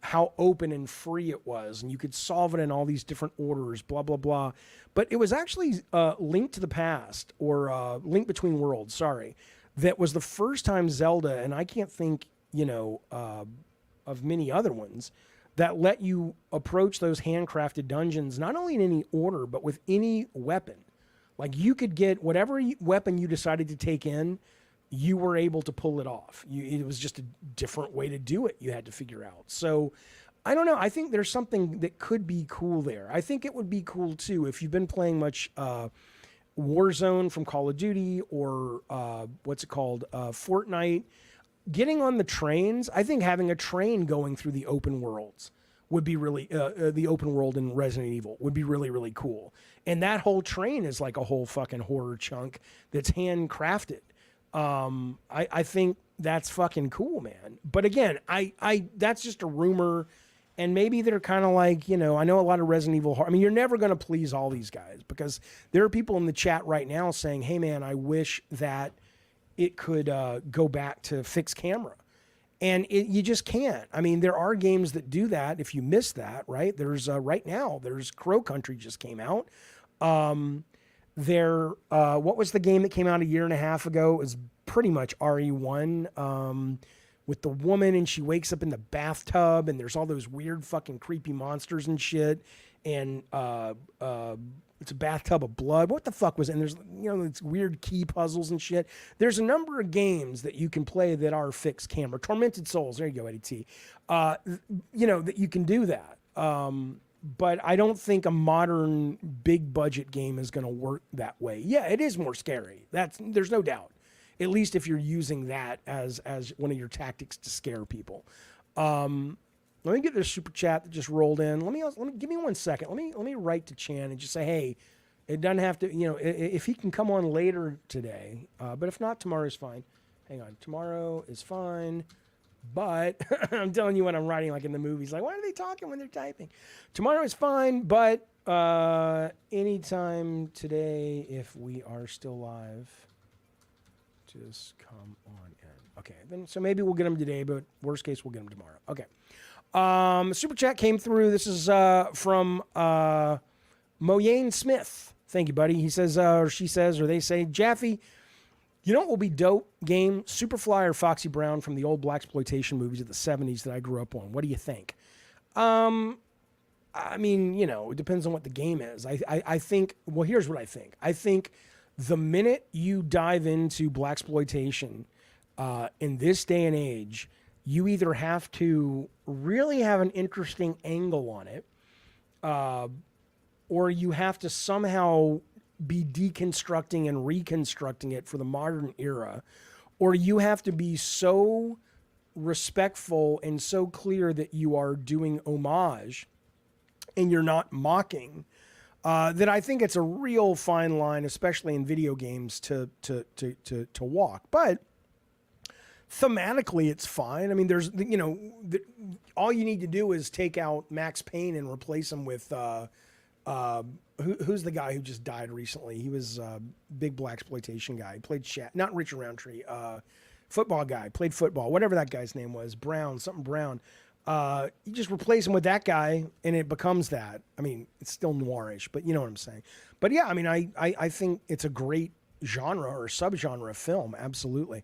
Speaker 1: how open and free it was, and you could solve it in all these different orders, blah, blah, blah. But it was actually Link to the Past, or Link Between Worlds, sorry, that was the first time Zelda, and I can't think, you know, of many other ones, that let you approach those handcrafted dungeons, not only in any order, but with any weapon. Like, you could get whatever weapon you decided to take in, you were able to pull it off. It was just a different way to do it. You had to figure out. So I don't know. I think there's something that could be cool there. I think it would be cool too if you've been playing much Warzone from Call of Duty or what's it called, Fortnite. Getting on the trains, I think having a train going through the open worlds would be really, the open world in Resident Evil would be really, really cool. And that whole train is like a whole fucking horror chunk that's handcrafted. I think that's fucking cool, man. But again, I that's just a rumor. And maybe they're kind of like, I know a lot of Resident Evil. I mean, you're never going to please all these guys because there are people in the chat right now saying, hey, man, I wish that it could go back to fixed camera. And you just can't. I mean, there are games that do that. If you miss that, right? There's right now, there's Crow Country just came out. What was the game that came out a year and a half ago? It was pretty much RE1 with the woman, and she wakes up in the bathtub, and there's all those weird fucking creepy monsters and shit. And it's a bathtub of blood. What the fuck was it? And there's, it's weird key puzzles and shit. There's a number of games that you can play that are fixed camera. Tormented Souls. There you go, Eddie T. That you can do that. But I don't think a modern big budget game is going to work that way. Yeah, it is more scary. There's no doubt. At least if you're using that as one of your tactics to scare people. Let me get this super chat that just rolled in. Let me give me 1 second. Let me write to Chan and just say, hey, it doesn't have to. If he can come on later today, but if not, tomorrow is fine. Hang on, tomorrow is fine. But I'm telling you what I'm writing like in the movies. Like, why are they talking when they're typing? Tomorrow is fine, but anytime today, if we are still live, just come on in. Okay, then so maybe we'll get them today, but worst case, we'll get them tomorrow. Okay. Super chat came through. This is from Moyane Smith. Thank you, buddy. He says, or she says, or they say, Jaffe, you know what will be dope game? Superfly or Foxy Brown from the old blaxploitation movies of the 70s that I grew up on. What do you think? I mean, it depends on what the game is. I think, well, here's what I think. I think the minute you dive into blaxploitation in this day and age, you either have to really have an interesting angle on it, or you have to somehow be deconstructing and reconstructing it for the modern era, or you have to be so respectful and so clear that you are doing homage and you're not mocking, that I think it's a real fine line, especially in video games, to walk. But thematically, it's fine. I mean, there's, all you need to do is take out Max Payne and replace him with, who's the guy who just died recently? He was a big blaxploitation guy. He played not Richard Roundtree, football guy, played football, whatever that guy's name was, something Brown. You just replace him with that guy and it becomes that. I mean, it's still noirish, but you know what I'm saying. But yeah, I mean, I think it's a great genre or subgenre of film. Absolutely.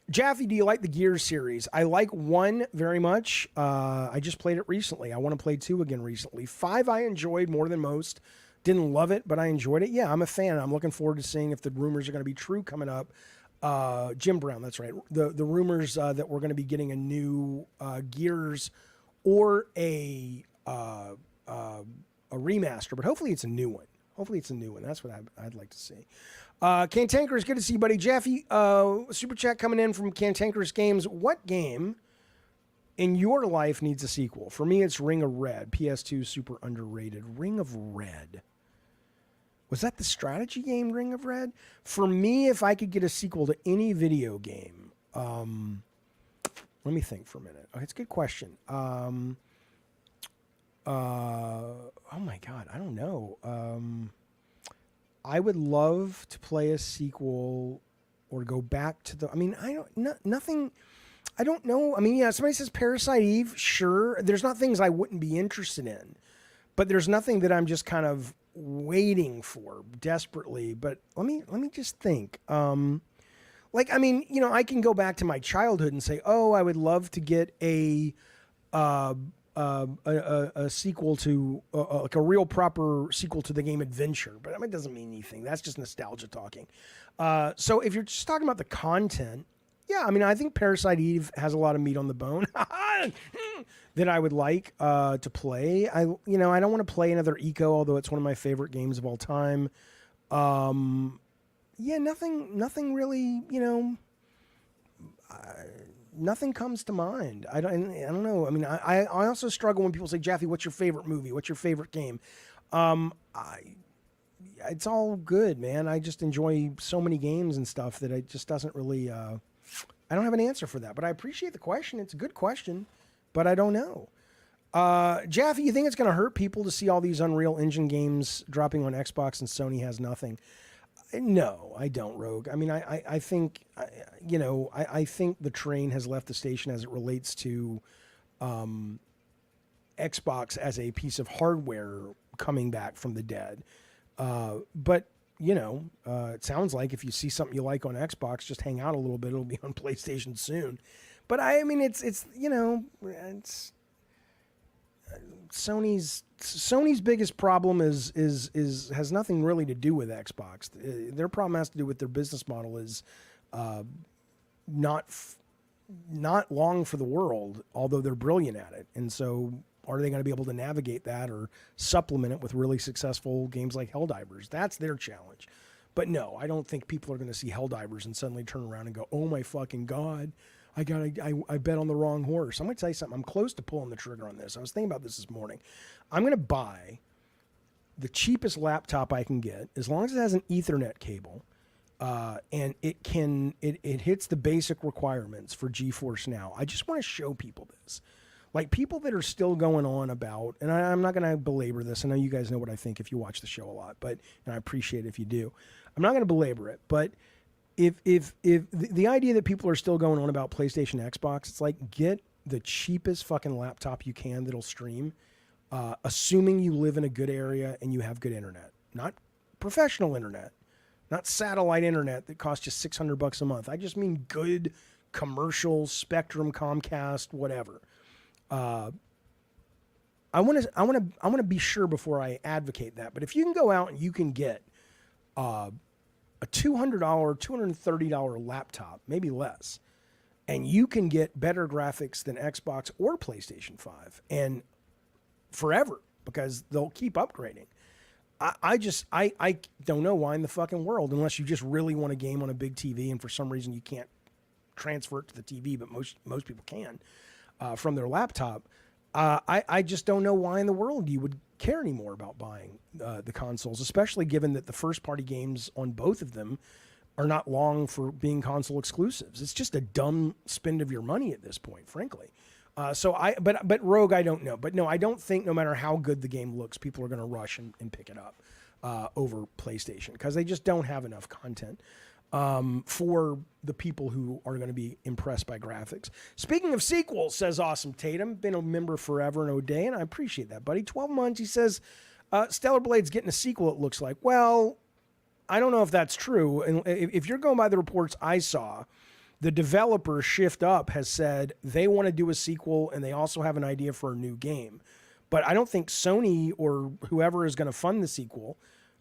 Speaker 1: Jaffe, do you like the Gears series? I like 1 very much. I just played it recently. I want to play 2 again recently. 5 I enjoyed more than most. Didn't love it, but I enjoyed it. Yeah, I'm a fan. I'm looking forward to seeing if the rumors are going to be true coming up. Jim Brown, that's right. The rumors that we're going to be getting a new Gears or a remaster, but hopefully it's a new one. That's what I'd like to see. Cantankerous, good to see you, buddy. Jaffe, super chat coming in from Cantankerous Games. What game in your life needs a sequel? For me, it's Ring of Red. PS2, super underrated. Ring of Red. Was that the strategy game, Ring of Red? For me, if I could get a sequel to any video game, let me think for a minute. Okay, it's a good question. Oh my God, I don't know. I would love to play a sequel or go back to the, I mean, nothing, I don't know. I mean, yeah, somebody says Parasite Eve, sure. There's not things I wouldn't be interested in, but there's nothing that I'm just kind of waiting for desperately. But let me just think. Like, I mean, I can go back to my childhood and say, oh, I would love to get a a sequel to like a real proper sequel to the game Adventure, but I mean, it doesn't mean anything. That's just nostalgia talking. So if you're just talking about the content, yeah, I mean, I think Parasite Eve has a lot of meat on the bone that I would like to play. I don't want to play another Eco, although it's one of my favorite games of all time. Yeah, nothing really, nothing comes to mind. I don't know. I mean, I also struggle when people say, Jaffe, what's your favorite movie? What's your favorite game? It's all good, man. I just enjoy so many games and stuff that it just doesn't really, I don't have an answer for that, but I appreciate the question. It's a good question, but I don't know. Jaffe, you think it's going to hurt people to see all these Unreal Engine games dropping on Xbox and Sony has nothing? No, I don't, Rogue. I mean, I think, I think the train has left the station as it relates to Xbox as a piece of hardware coming back from the dead. But, it sounds like if you see something you like on Xbox, just hang out a little bit. It'll be on PlayStation soon. But I mean, it's Sony's biggest problem is has nothing really to do with Xbox. Their problem has to do with their business model is not long for the world, although they're brilliant at it. And so are they going to be able to navigate that or supplement it with really successful games like Helldivers? That's their challenge. But no, I don't think people are going to see Helldivers and suddenly turn around and go, oh my fucking God, I bet on the wrong horse. I'm going to tell you something. I'm close to pulling the trigger on this. I was thinking about this morning. I'm going to buy the cheapest laptop I can get, as long as it has an Ethernet cable, and it hits the basic requirements for GeForce Now. I just want to show people this. Like people that are still going on about, and I'm not going to belabor this. I know you guys know what I think if you watch the show a lot, and I appreciate it if you do. I'm not going to belabor it, but if the idea that people are still going on about PlayStation, Xbox, it's like get the cheapest fucking laptop you can that'll stream, assuming you live in a good area and you have good internet, not professional internet, not satellite internet that costs you $600 a month. I just mean good commercial Spectrum, Comcast, whatever. I want to be sure before I advocate that. But if you can go out and you can get a $200, $230 laptop, maybe less, and you can get better graphics than Xbox or PlayStation 5 and forever because they'll keep upgrading. I don't know why in the fucking world, unless you just really want a game on a big TV and for some reason you can't transfer it to the TV, but most people can. From their laptop, I just don't know why in the world you would care anymore about buying the consoles, especially given that the first-party games on both of them are not long for being console exclusives. It's just a dumb spend of your money at this point, frankly. But Rogue, I don't know. But no, I don't think no matter how good the game looks, people are going to rush and pick it up over PlayStation because they just don't have enough content for the people who are going to be impressed by graphics. Speaking of sequels, says Awesome Tatum, been a member forever and a day, and I appreciate that, buddy. 12 months, he says, Stellar Blade's getting a sequel, it looks like. Well, I don't know if that's true. And if you're going by the reports I saw, the developer Shift Up has said they want to do a sequel and they also have an idea for a new game. But I don't think Sony or whoever is going to fund the sequel,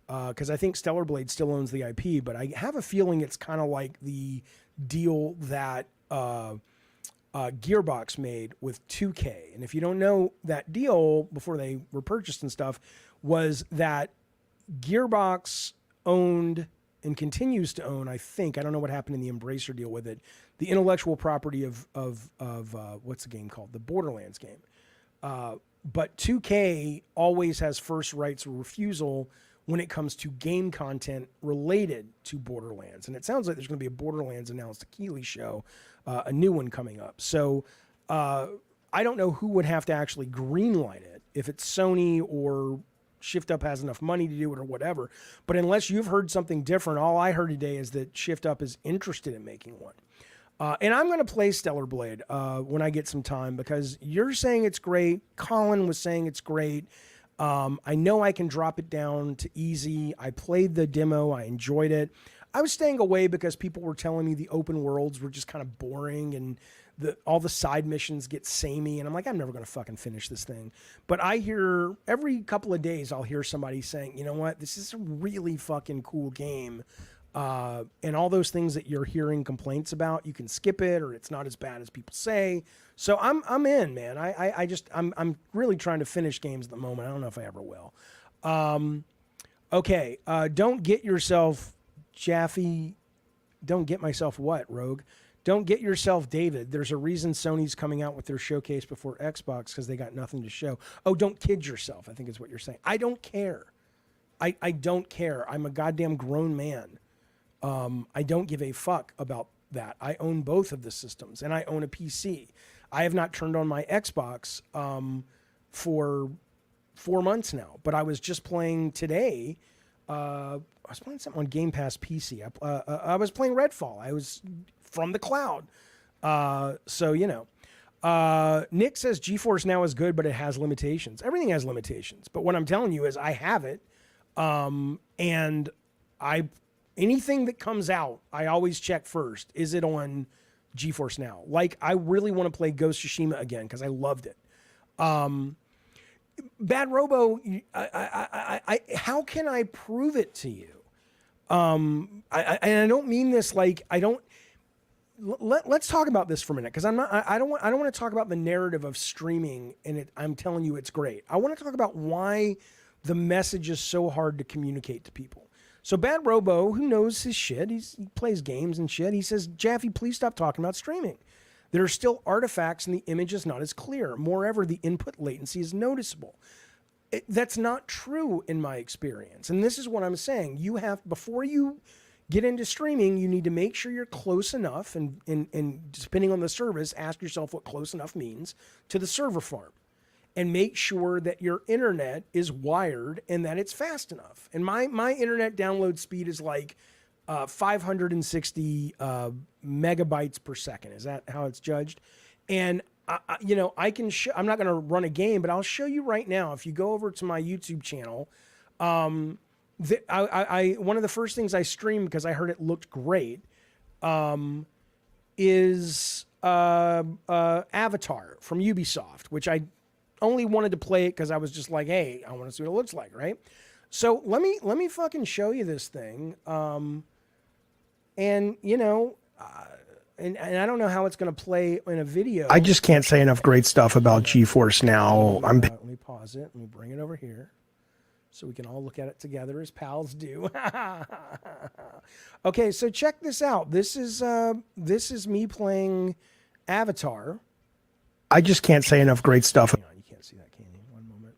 Speaker 1: because I think Stellar Blade still owns the IP, but I have a feeling it's kind of like the deal that Gearbox made with 2K. And if you don't know, that deal before they were purchased and stuff was that Gearbox owned and continues to own, I think, I don't know what happened in the Embracer deal with it, the intellectual property of what's the game called? The Borderlands game. But 2K always has first rights of refusal when it comes to game content related to Borderlands. And it sounds like there's going to be a Borderlands announced, a Keighley show, a new one coming up. So I don't know who would have to actually greenlight it, if it's Sony or Shift Up has enough money to do it or whatever. But unless you've heard something different, all I heard today is that Shift Up is interested in making one. And I'm going to play Stellar Blade when I get some time, because you're saying it's great. Colin was saying it's great. I know I can drop it down to easy. I played the demo. I enjoyed it. I was staying away because people were telling me the open worlds were just kind of boring and all the side missions get samey, and I'm like, I'm never going to fucking finish this thing. But I hear every couple of days, I'll hear somebody saying, you know what, this is a really fucking cool game. And all those things that you're hearing complaints about, you can skip it, or it's not as bad as people say. So I'm in, man. I'm really trying to finish games at the moment. I don't know if I ever will. Okay. Don't get yourself Jaffe. Don't get myself what, Rogue? Don't get yourself David. There's a reason Sony's coming out with their showcase before Xbox, because they got nothing to show. Oh, don't kid yourself, I think is what you're saying. I don't care. I don't care. I'm a goddamn grown man. I don't give a fuck about that. I own both of the systems, and I own a PC. I have not turned on my Xbox for 4 months now, but I was just playing today. I was playing something on Game Pass PC. I was playing Redfall. I was from the cloud. So, you know. Nick says GeForce Now is good, but it has limitations. Everything has limitations. But what I'm telling you is I have it. And anything that comes out, I always check first. Is it on GeForce Now? Like, I really want to play Ghost of Tsushima again because I loved it. Bad Robo, how can I prove it to you? And I don't mean this like I don't. Let's talk about this for a minute, because I don't want to talk about the narrative of streaming and I'm telling you it's great. I want to talk about why the message is so hard to communicate to people. So Bad Robo, who knows his shit, he plays games and shit. He says, Jaffe, please stop talking about streaming. There are still artifacts and the image is not as clear. Moreover, the input latency is noticeable. That's not true in my experience. And this is what I'm saying. You have, before you get into streaming, you need to make sure you're close enough, and depending on the service, ask yourself what close enough means to the server farm. And make sure that your internet is wired and that it's fast enough. And my internet download speed is like 560 megabytes per second. Is that how it's judged? And I can show. I'm not going to run a game, but I'll show you right now. If you go over to my YouTube channel, one of the first things I streamed, because I heard it looked great, is Avatar from Ubisoft, which I only wanted to play it because I was just like, hey, I want to see what it looks like, right? So let me fucking show you this thing. And you know, and I don't know how it's going to play in a video. I just can't say enough great stuff about GeForce Now. Let me pause it. Let me bring it over here so we can all look at it together as pals do. Okay, so check this out. This is me playing Avatar. I just can't say enough great stuff. Hang on, you can't see that, can you? One moment.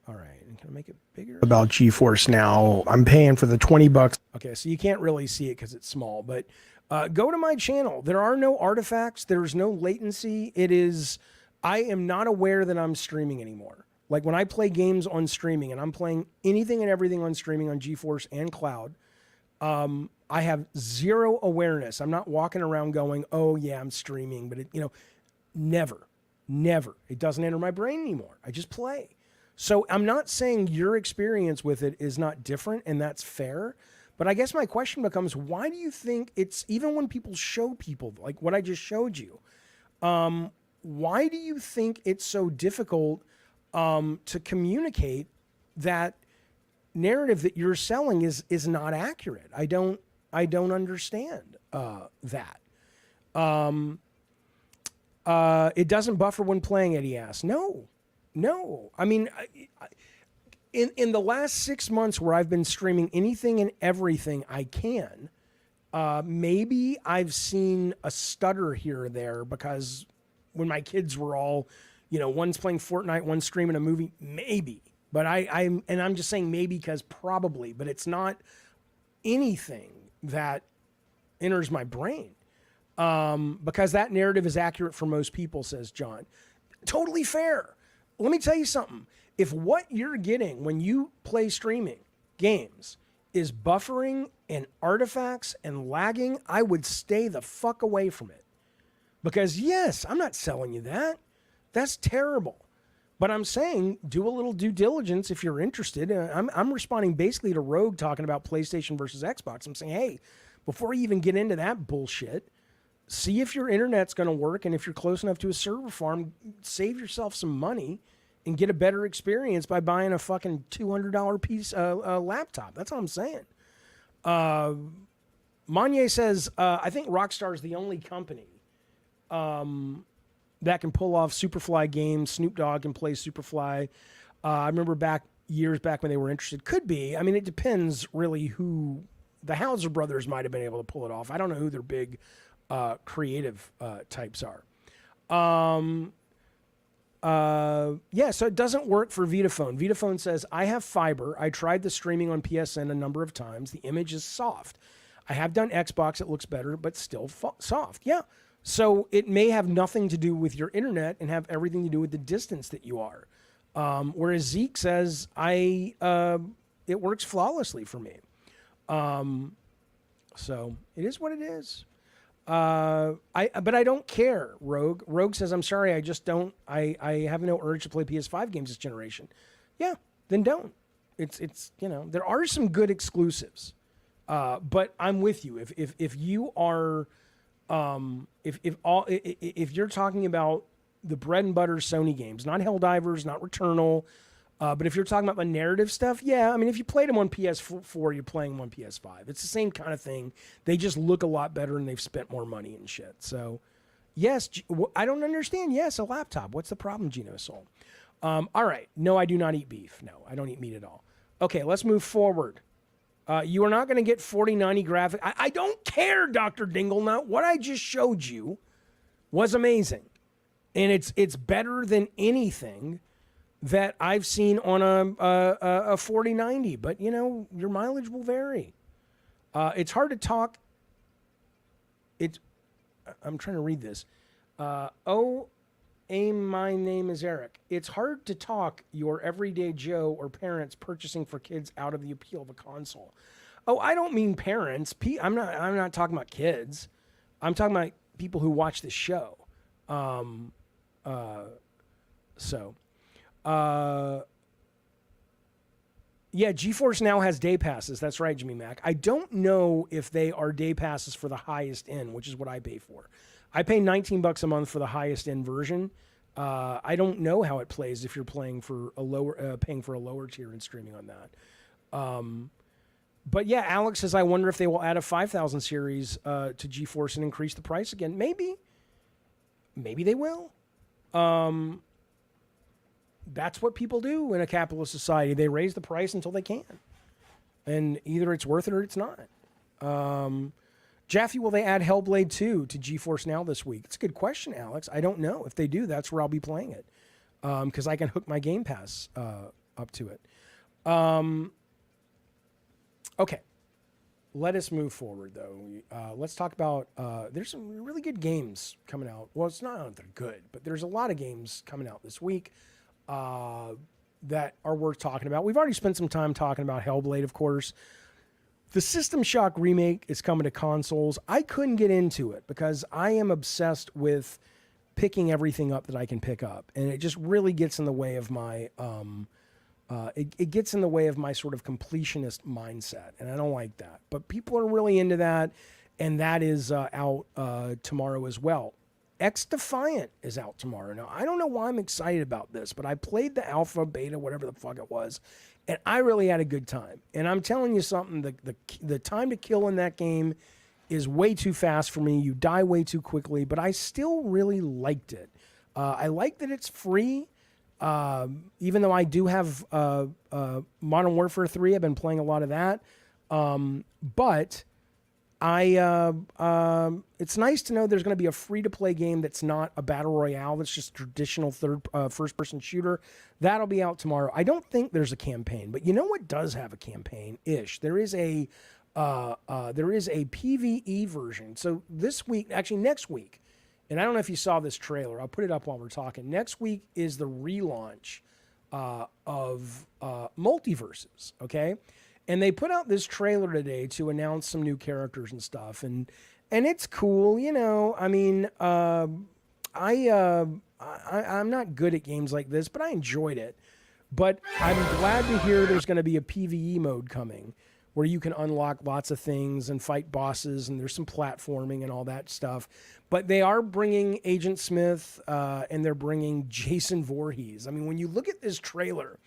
Speaker 1: All right, and can I make it bigger? About GeForce Now, I'm paying for the $20. Okay, so you can't really see it because it's small, but go to my channel. There are no artifacts. There's no latency. I am not aware that I'm streaming anymore. Like when I play games on streaming, and I'm playing anything and everything on streaming on GeForce and cloud, I have zero awareness. I'm not walking around going, oh yeah, I'm streaming, but never. It doesn't enter my brain anymore. I just play. So I'm not saying your experience with it is not different, and that's fair. But I guess my question becomes, why do you think it's, even when people show people, like what I just showed you, why do you think it's so difficult to communicate that narrative that you're selling is not accurate? I don't understand that. It doesn't buffer when playing, Eddie asked. No. I mean, in the last 6 months where I've been streaming anything and everything I can, maybe I've seen a stutter here or there because when my kids were all, one's playing Fortnite, one's streaming a movie, maybe. But I'm just saying maybe because probably, but it's not anything that enters my brain. Because that narrative is accurate for most people, says John. Totally fair. Let me tell you something. If what you're getting when you play streaming games is buffering and artifacts and lagging, I would stay the fuck away from it. Because yes, I'm not selling you that. That's terrible. But I'm saying do a little due diligence if you're interested. I'm responding basically to Rogue talking about PlayStation versus Xbox. I'm saying, hey, before you even get into that bullshit, see if your internet's going to work, and if you're close enough to a server farm, save yourself some money and get a better experience by buying a fucking $200 piece laptop. That's all I'm saying. Monye says, I think Rockstar is the only company that can pull off Superfly games. Snoop Dogg can play Superfly. I remember years back when they were interested. Could be. I mean, it depends really who. The Hauser brothers might have been able to pull it off. I don't know who their big creative types are. Yeah, so it doesn't work for Vitaphone. Vitaphone says, I have fiber. I tried the streaming on PSN a number of times. The image is soft. I have done Xbox. It looks better, but still soft. Yeah. So it may have nothing to do with your internet and have everything to do with the distance that you are. Whereas Zeke says, it works flawlessly for me. So it is what it is. But I don't care, Rogue. Rogue says, I'm sorry, I just don't, I have no urge to play PS5 games this generation. Yeah, then don't. It's there are some good exclusives. But I'm with you. If you are, if you're talking about the bread and butter Sony games, not Helldivers, not Returnal, but if you're talking about the narrative stuff, yeah, I mean, if you played them on PS4, you're playing them on PS5. It's the same kind of thing. They just look a lot better and they've spent more money and shit. So, yes, I don't understand. Yes, a laptop. What's the problem, Gino Soul? All right. No, I do not eat beef. No, I don't eat meat at all. Okay, let's move forward. You are not going to get 4090 graphic. I don't care, Dr. Dinglenut. What I just showed you was amazing. And it's better than anything that I've seen on a 4090. But, your mileage will vary. It's hard to talk. I'm trying to read this. My name is Eric. It's hard to talk your everyday Joe or parents purchasing for kids out of the appeal of a console. Oh, I don't mean parents. I'm not talking about kids. I'm talking about people who watch the show. Yeah, GeForce Now has day passes. That's right, Jimmy Mac. I don't know if they are day passes for the highest end, which is what I pay for. I pay $19 a month for the highest end version. I don't know how it plays if you're paying for a lower tier and streaming on that. But yeah, Alex says, I wonder if they will add a 5000 series to GeForce and increase the price again. Maybe they will. That's what people do in a capitalist society. They raise the price until they can. And either it's worth it or it's not. Jaffe, will they add Hellblade 2 to GeForce Now this week? It's a good question, Alex. I don't know. If they do, that's where I'll be playing it. Because I can hook my Game Pass up to it. Okay. Let us move forward, though. Let's talk about... there's some really good games coming out. Well, it's not that they're good, but there's a lot of games coming out this week that are worth talking about. We've already spent some time talking about Hellblade, of course. The System Shock remake is coming to consoles. I couldn't get into it because I am obsessed with picking everything up that I can pick up, and it just really gets in the way of my it gets in the way of my sort of completionist mindset, and I don't like that. But people are really into that, and that is out tomorrow as well. X-Defiant is out tomorrow. Now, I don't know why I'm excited about this, but I played the alpha, beta, whatever the fuck it was, and I really had a good time. And I'm telling you something, the time to kill in that game is way too fast for me. You die way too quickly, but I still really liked it. I like that it's free, even though I do have Modern Warfare 3. I've been playing a lot of that. But it's nice to know there's going to be a free-to-play game that's not a battle royale. That's just traditional first-person shooter. That'll be out tomorrow. I don't think there's a campaign, but you know what does have a campaign-ish? There is a PvE version. So this week, actually next week, and I don't know if you saw this trailer. I'll put it up while we're talking. Next week is the relaunch of Multiverses. Okay. And they put out this trailer today to announce some new characters and stuff, and it's cool, you know. I mean, I'm not good at games like this, but I enjoyed it. But I'm glad to hear there's going to be a PvE mode coming, where you can unlock lots of things and fight bosses, and there's some platforming and all that stuff. But they are bringing Agent Smith and they're bringing Jason Voorhees. I mean, when you look at this trailer,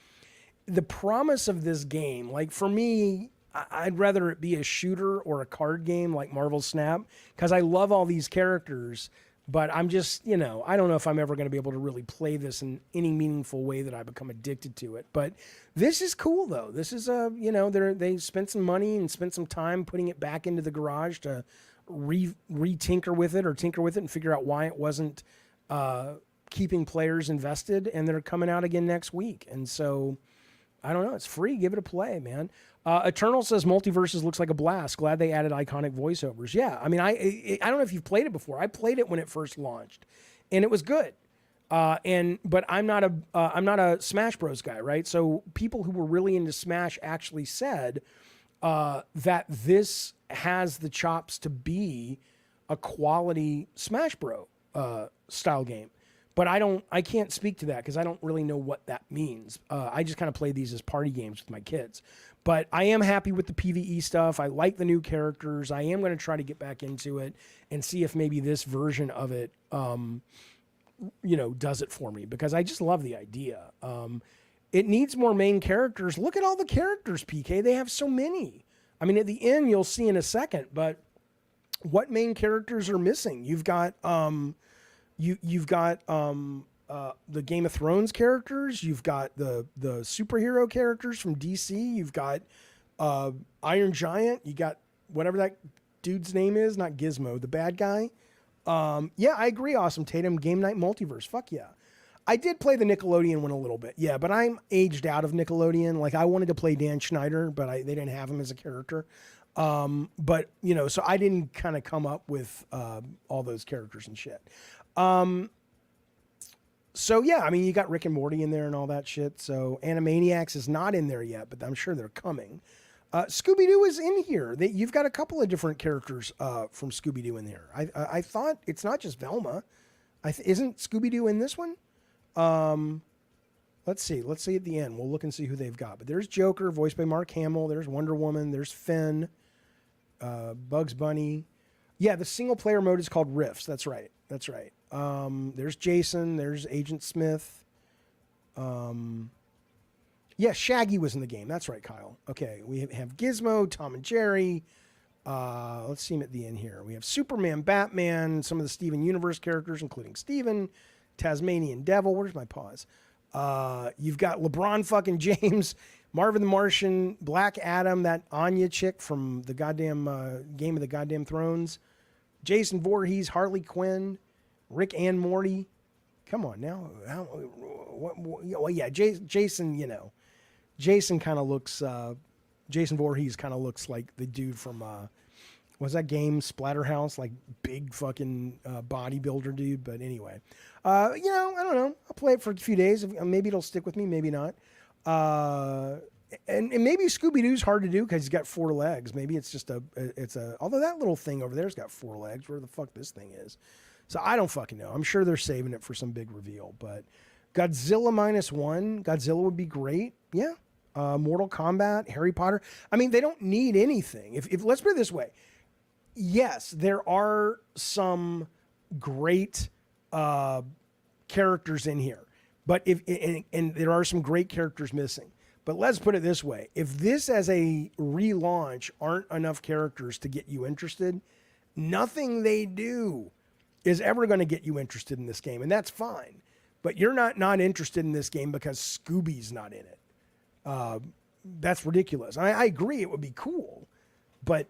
Speaker 1: the promise of this game, like for me, I'd rather it be a shooter or a card game like Marvel Snap, because I love all these characters. But I'm just, I don't know if I'm ever going to be able to really play this in any meaningful way that I become addicted to it. But this is cool, though. This is they spent some money and spent some time putting it back into the garage to tinker with it and figure out why it wasn't keeping players invested. And they're coming out again next week. And so, I don't know. It's free. Give it a play, man. Eternal says Multiverses looks like a blast. Glad they added iconic voiceovers. Yeah, I mean, I don't know if you've played it before. I played it when it first launched, and it was good. But I'm not a Smash Bros guy, right? So people who were really into Smash actually said that this has the chops to be a quality Smash Bro style game. But I can't speak to that because I don't really know what that means. I just kind of play these as party games with my kids. But I am happy with the PvE stuff. I like the new characters. I am going to try to get back into it and see if maybe this version of it, does it for me, because I just love the idea. It needs more main characters. Look at all the characters, PK. They have so many. I mean, at the end, you'll see in a second, but what main characters are missing? You've got You've got the Game of Thrones characters. You've got the superhero characters from DC. You've got Iron Giant. You got whatever that dude's name is, not Gizmo, the bad guy. Yeah, I agree. Awesome Tatum. Game Night Multiverse. Fuck yeah. I did play the Nickelodeon one a little bit. Yeah, but I'm aged out of Nickelodeon. Like, I wanted to play Dan Schneider, but they didn't have him as a character. But so I didn't kind of come up with all those characters and shit. So yeah, I mean, you got Rick and Morty in there and all that shit. So Animaniacs is not in there yet, but I'm sure they're coming. Scooby-Doo is in here. You've got a couple of different characters from Scooby-Doo in there. I thought it's not just Velma. Isn't Scooby-Doo in this one? Let's see at the end. We'll look and see who they've got. But there's Joker, voiced by Mark Hamill. There's Wonder Woman. There's Finn, Bugs Bunny. Yeah, the single player mode is called Rifts. That's right. There's Jason. There's Agent Smith. Yeah, Shaggy was in the game. That's right, Kyle. Okay, we have Gizmo, Tom and Jerry. Let's see him at the end here. We have Superman, Batman, some of the Steven Universe characters, including Steven, Tasmanian Devil. Where's my pause? You've got LeBron fucking James, Marvin the Martian, Black Adam, that Anya chick from the goddamn Game of the Goddamn Thrones, Jason Voorhees, Harley Quinn, Rick and Morty. Come on now. Well, yeah, Jason, Jason kind of looks, Jason Voorhees kind of looks like the dude from, was that game Splatterhouse? Like big fucking bodybuilder dude. But anyway, I don't know. I'll play it for a few days. Maybe it'll stick with me. Maybe not. And maybe Scooby-Doo's hard to do because he's got 4 legs. Maybe it's just although that little thing over there's got 4 legs. Where the fuck this thing is. So I don't fucking know. I'm sure they're saving it for some big reveal. But Godzilla -1. Godzilla would be great. Yeah. Mortal Kombat, Harry Potter. I mean, they don't need anything. If let's put it this way. Yes, there are some great characters in here, but and there are some great characters missing. But let's put it this way. If this as a relaunch aren't enough characters to get you interested, nothing they do is ever going to get you interested in this game. And that's fine. But you're not interested in this game because Scooby's not in it. That's ridiculous. I agree it would be cool, but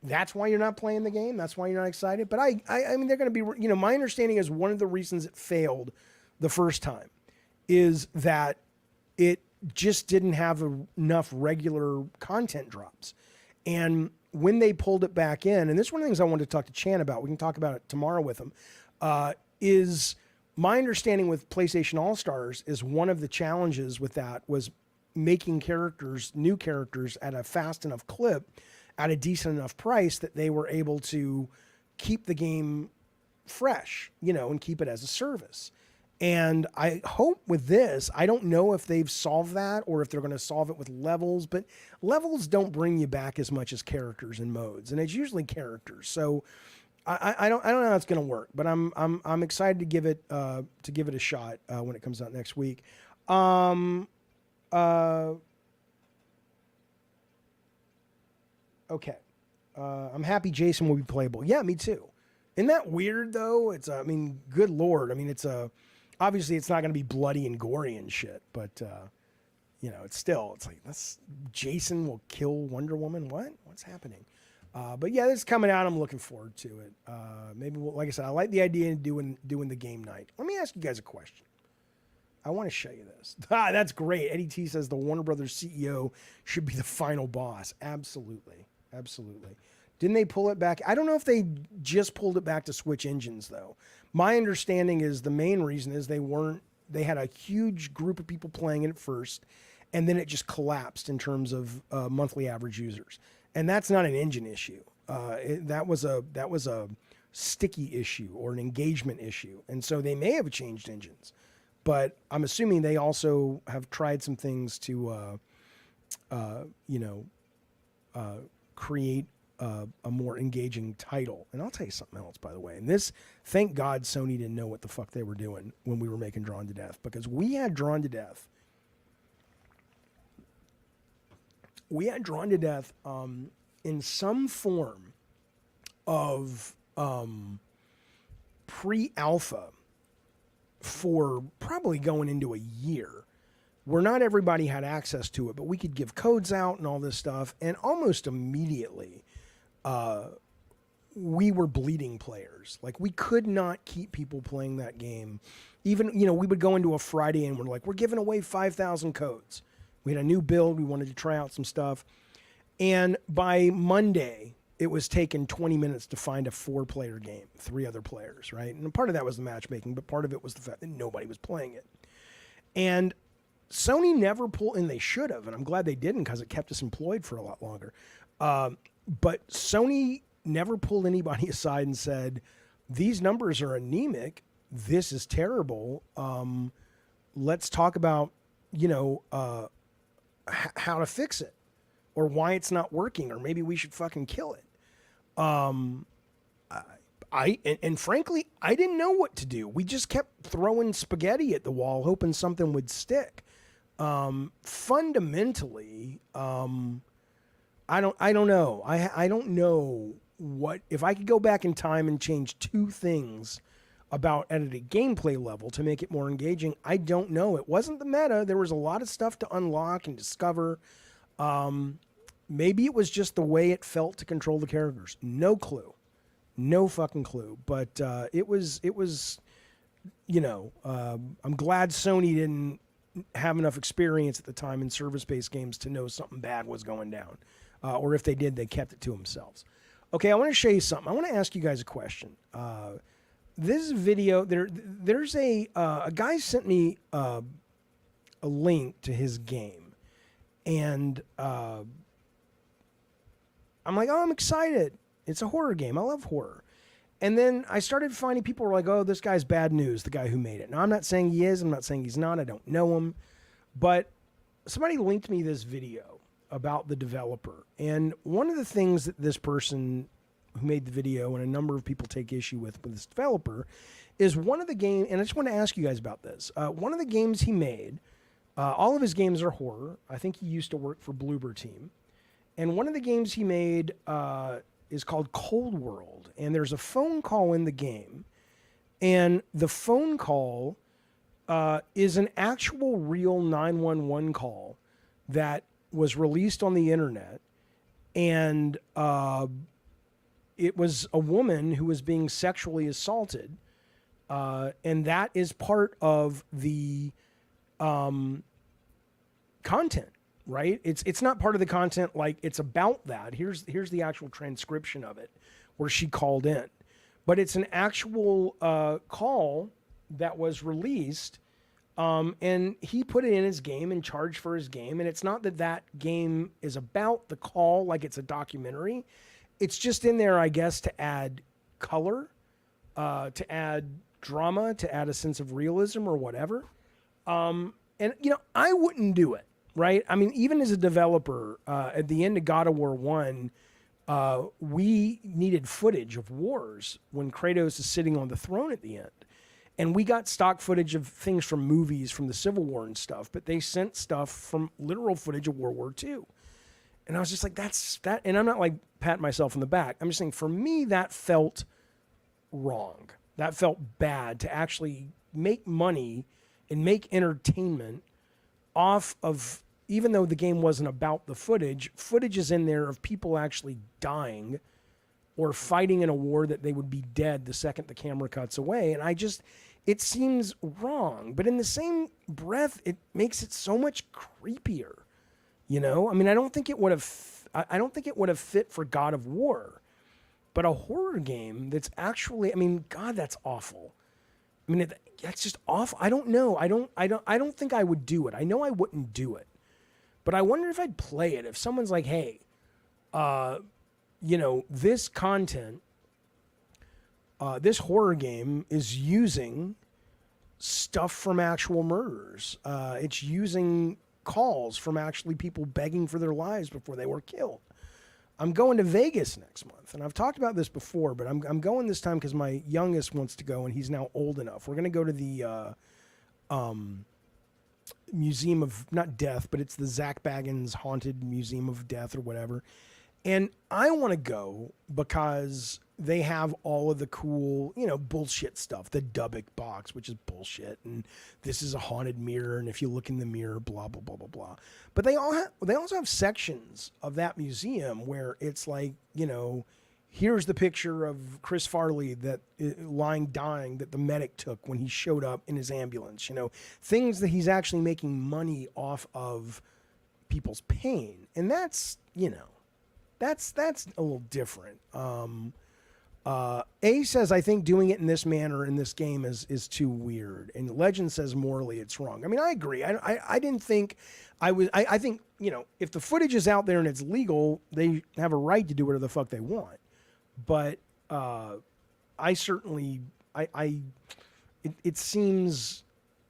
Speaker 1: that's why you're not playing the game. That's why you're not excited. But I mean, they're going to be, my understanding is one of the reasons it failed the first time is that it just didn't have enough regular content drops. And when they pulled it back in, and this is one of the things I wanted to talk to Chan about, we can talk about it tomorrow with him, is my understanding with PlayStation All-Stars is one of the challenges with that was making new characters at a fast enough clip at a decent enough price that they were able to keep the game fresh, and keep it as a service. And I hope with this, I don't know if they've solved that or if they're going to solve it with levels, but levels don't bring you back as much as characters and modes, and it's usually characters. So I don't know how it's going to work, but I'm excited to give it a shot when it comes out next week. Okay. I'm happy Jason will be playable. Yeah, me too. Isn't that weird though? It's I mean, good Lord. I mean, it's obviously it's not going to be bloody and gory and shit, but you know, it's like Jason will kill Wonder Woman. What's happening? But yeah, this is coming out. I'm looking forward to it. Maybe like I said, I like the idea of doing the game night. Let me ask you guys a question. I want to show you this. That's great. Eddie T says the Warner Brothers CEO should be the final boss. Absolutely. Didn't they pull it back? I don't know if they just pulled it back to switch engines though. My understanding is the main reason is they had a huge group of people playing it at first, and then it just collapsed in terms of monthly average users. And that's not an engine issue. That was a sticky issue or an engagement issue. And so they may have changed engines, but I'm assuming they also have tried some things to, create a more engaging title. And I'll tell you something else, by the way. And this, thank God Sony didn't know what the fuck they were doing when we were making Drawn to Death, because we had Drawn to Death. In some form of pre-alpha for probably going into a year, where not everybody had access to it, but we could give codes out and all this stuff. And almost immediately, we were bleeding players. Like, we could not keep people playing that game. Even, we would go into a Friday and we're giving away 5,000 codes. We had a new build. We wanted to try out some stuff. And by Monday, it was taking 20 minutes to find a 4-player game, 3 other players, right? And part of that was the matchmaking, but part of it was the fact that nobody was playing it. And Sony never pulled, and they should have, and I'm glad they didn't because it kept us employed for a lot longer. But Sony never pulled anybody aside and said, these numbers are anemic. This is terrible. Let's talk about, how to fix it or why it's not working, or maybe we should fucking kill it. And frankly, I didn't know what to do. We just kept throwing spaghetti at the wall, hoping something would stick. Fundamentally, I don't know. I don't know what, if I could go back in time and change 2 things about at a gameplay level to make it more engaging, I don't know. It wasn't the meta. There was a lot of stuff to unlock and discover. Maybe it was just the way it felt to control the characters. No clue. No fucking clue. But it was I'm glad Sony didn't have enough experience at the time in service-based games to know something bad was going down. Or if they did, they kept it to themselves. Okay, I want to show you something. I want to ask you guys a question. This video, there's a guy sent me a link to his game, and I'm like, oh, I'm excited. It's a horror game. I love horror. And then I started finding people were like, oh, this guy's bad news, the guy who made it. Now, I'm not saying he is. I'm not saying he's not. I don't know him. But somebody linked me this video about the developer. And one of the things that this person who made the video and a number of people take issue with this developer is one of the games, and I just want to ask you guys about this. One of the games he made, all of his games are horror. I think he used to work for Bloober Team. And one of the games he made is called Cold World. And there's a phone call in the game. And the phone call is an actual real 911 call that was released on the internet. And it was a woman who was being sexually assaulted. And that is part of the content. Right? It's not part of the content, like it's about that. Here's the actual transcription of it where she called in. But it's an actual call that was released, and he put it in his game and charged for his game. And it's not that game is about the call like it's a documentary. It's just in there, I guess, to add color, to add drama to add a sense of realism or whatever. And, I wouldn't do it, right? I mean, even as a developer, at the end of God of War 1, we needed footage of wars when Kratos is sitting on the throne at the end. And we got stock footage of things from movies from the Civil War and stuff, but they sent stuff from literal footage of World War II. And I was just like, that's that. And I'm not like patting myself on the back. I'm just saying, for me, that felt wrong. That felt bad to actually make money and make entertainment off of, even though the game wasn't about the footage is in there of people actually dying or fighting in a war that they would be dead the second the camera cuts away. And it seems wrong. But in the same breath, it makes it so much creepier. I mean, I don't think it would have fit for God of War. But a horror game that's actually, I mean, God, that's awful. I mean, that's just awful. I don't know. I don't think I would do it. I know I wouldn't do it. But I wonder if I'd play it if someone's like, hey, this content, this horror game is using stuff from actual murders. It's using calls from actually people begging for their lives before they were killed. I'm going to Vegas next month, and I've talked about this before, but I'm going this time because my youngest wants to go, and he's now old enough. We're going to go to the Museum of, not Death, but it's the Zack Baggins Haunted Museum of Death or whatever. And I want to go because they have all of the cool, bullshit stuff. The Dubik box, which is bullshit, and this is a haunted mirror, and if you look in the mirror, blah blah blah blah blah. But they also have sections of that museum where it's like, here's the picture of Chris Farley that lying dying that the medic took when he showed up in his ambulance. Things that he's actually making money off of people's pain, and that's That's a little different. A says, I think doing it in this manner in this game is too weird. And Legend says morally it's wrong. I mean, I agree. I didn't think I think, if the footage is out there and it's legal, they have a right to do whatever the fuck they want. But I certainly, it seems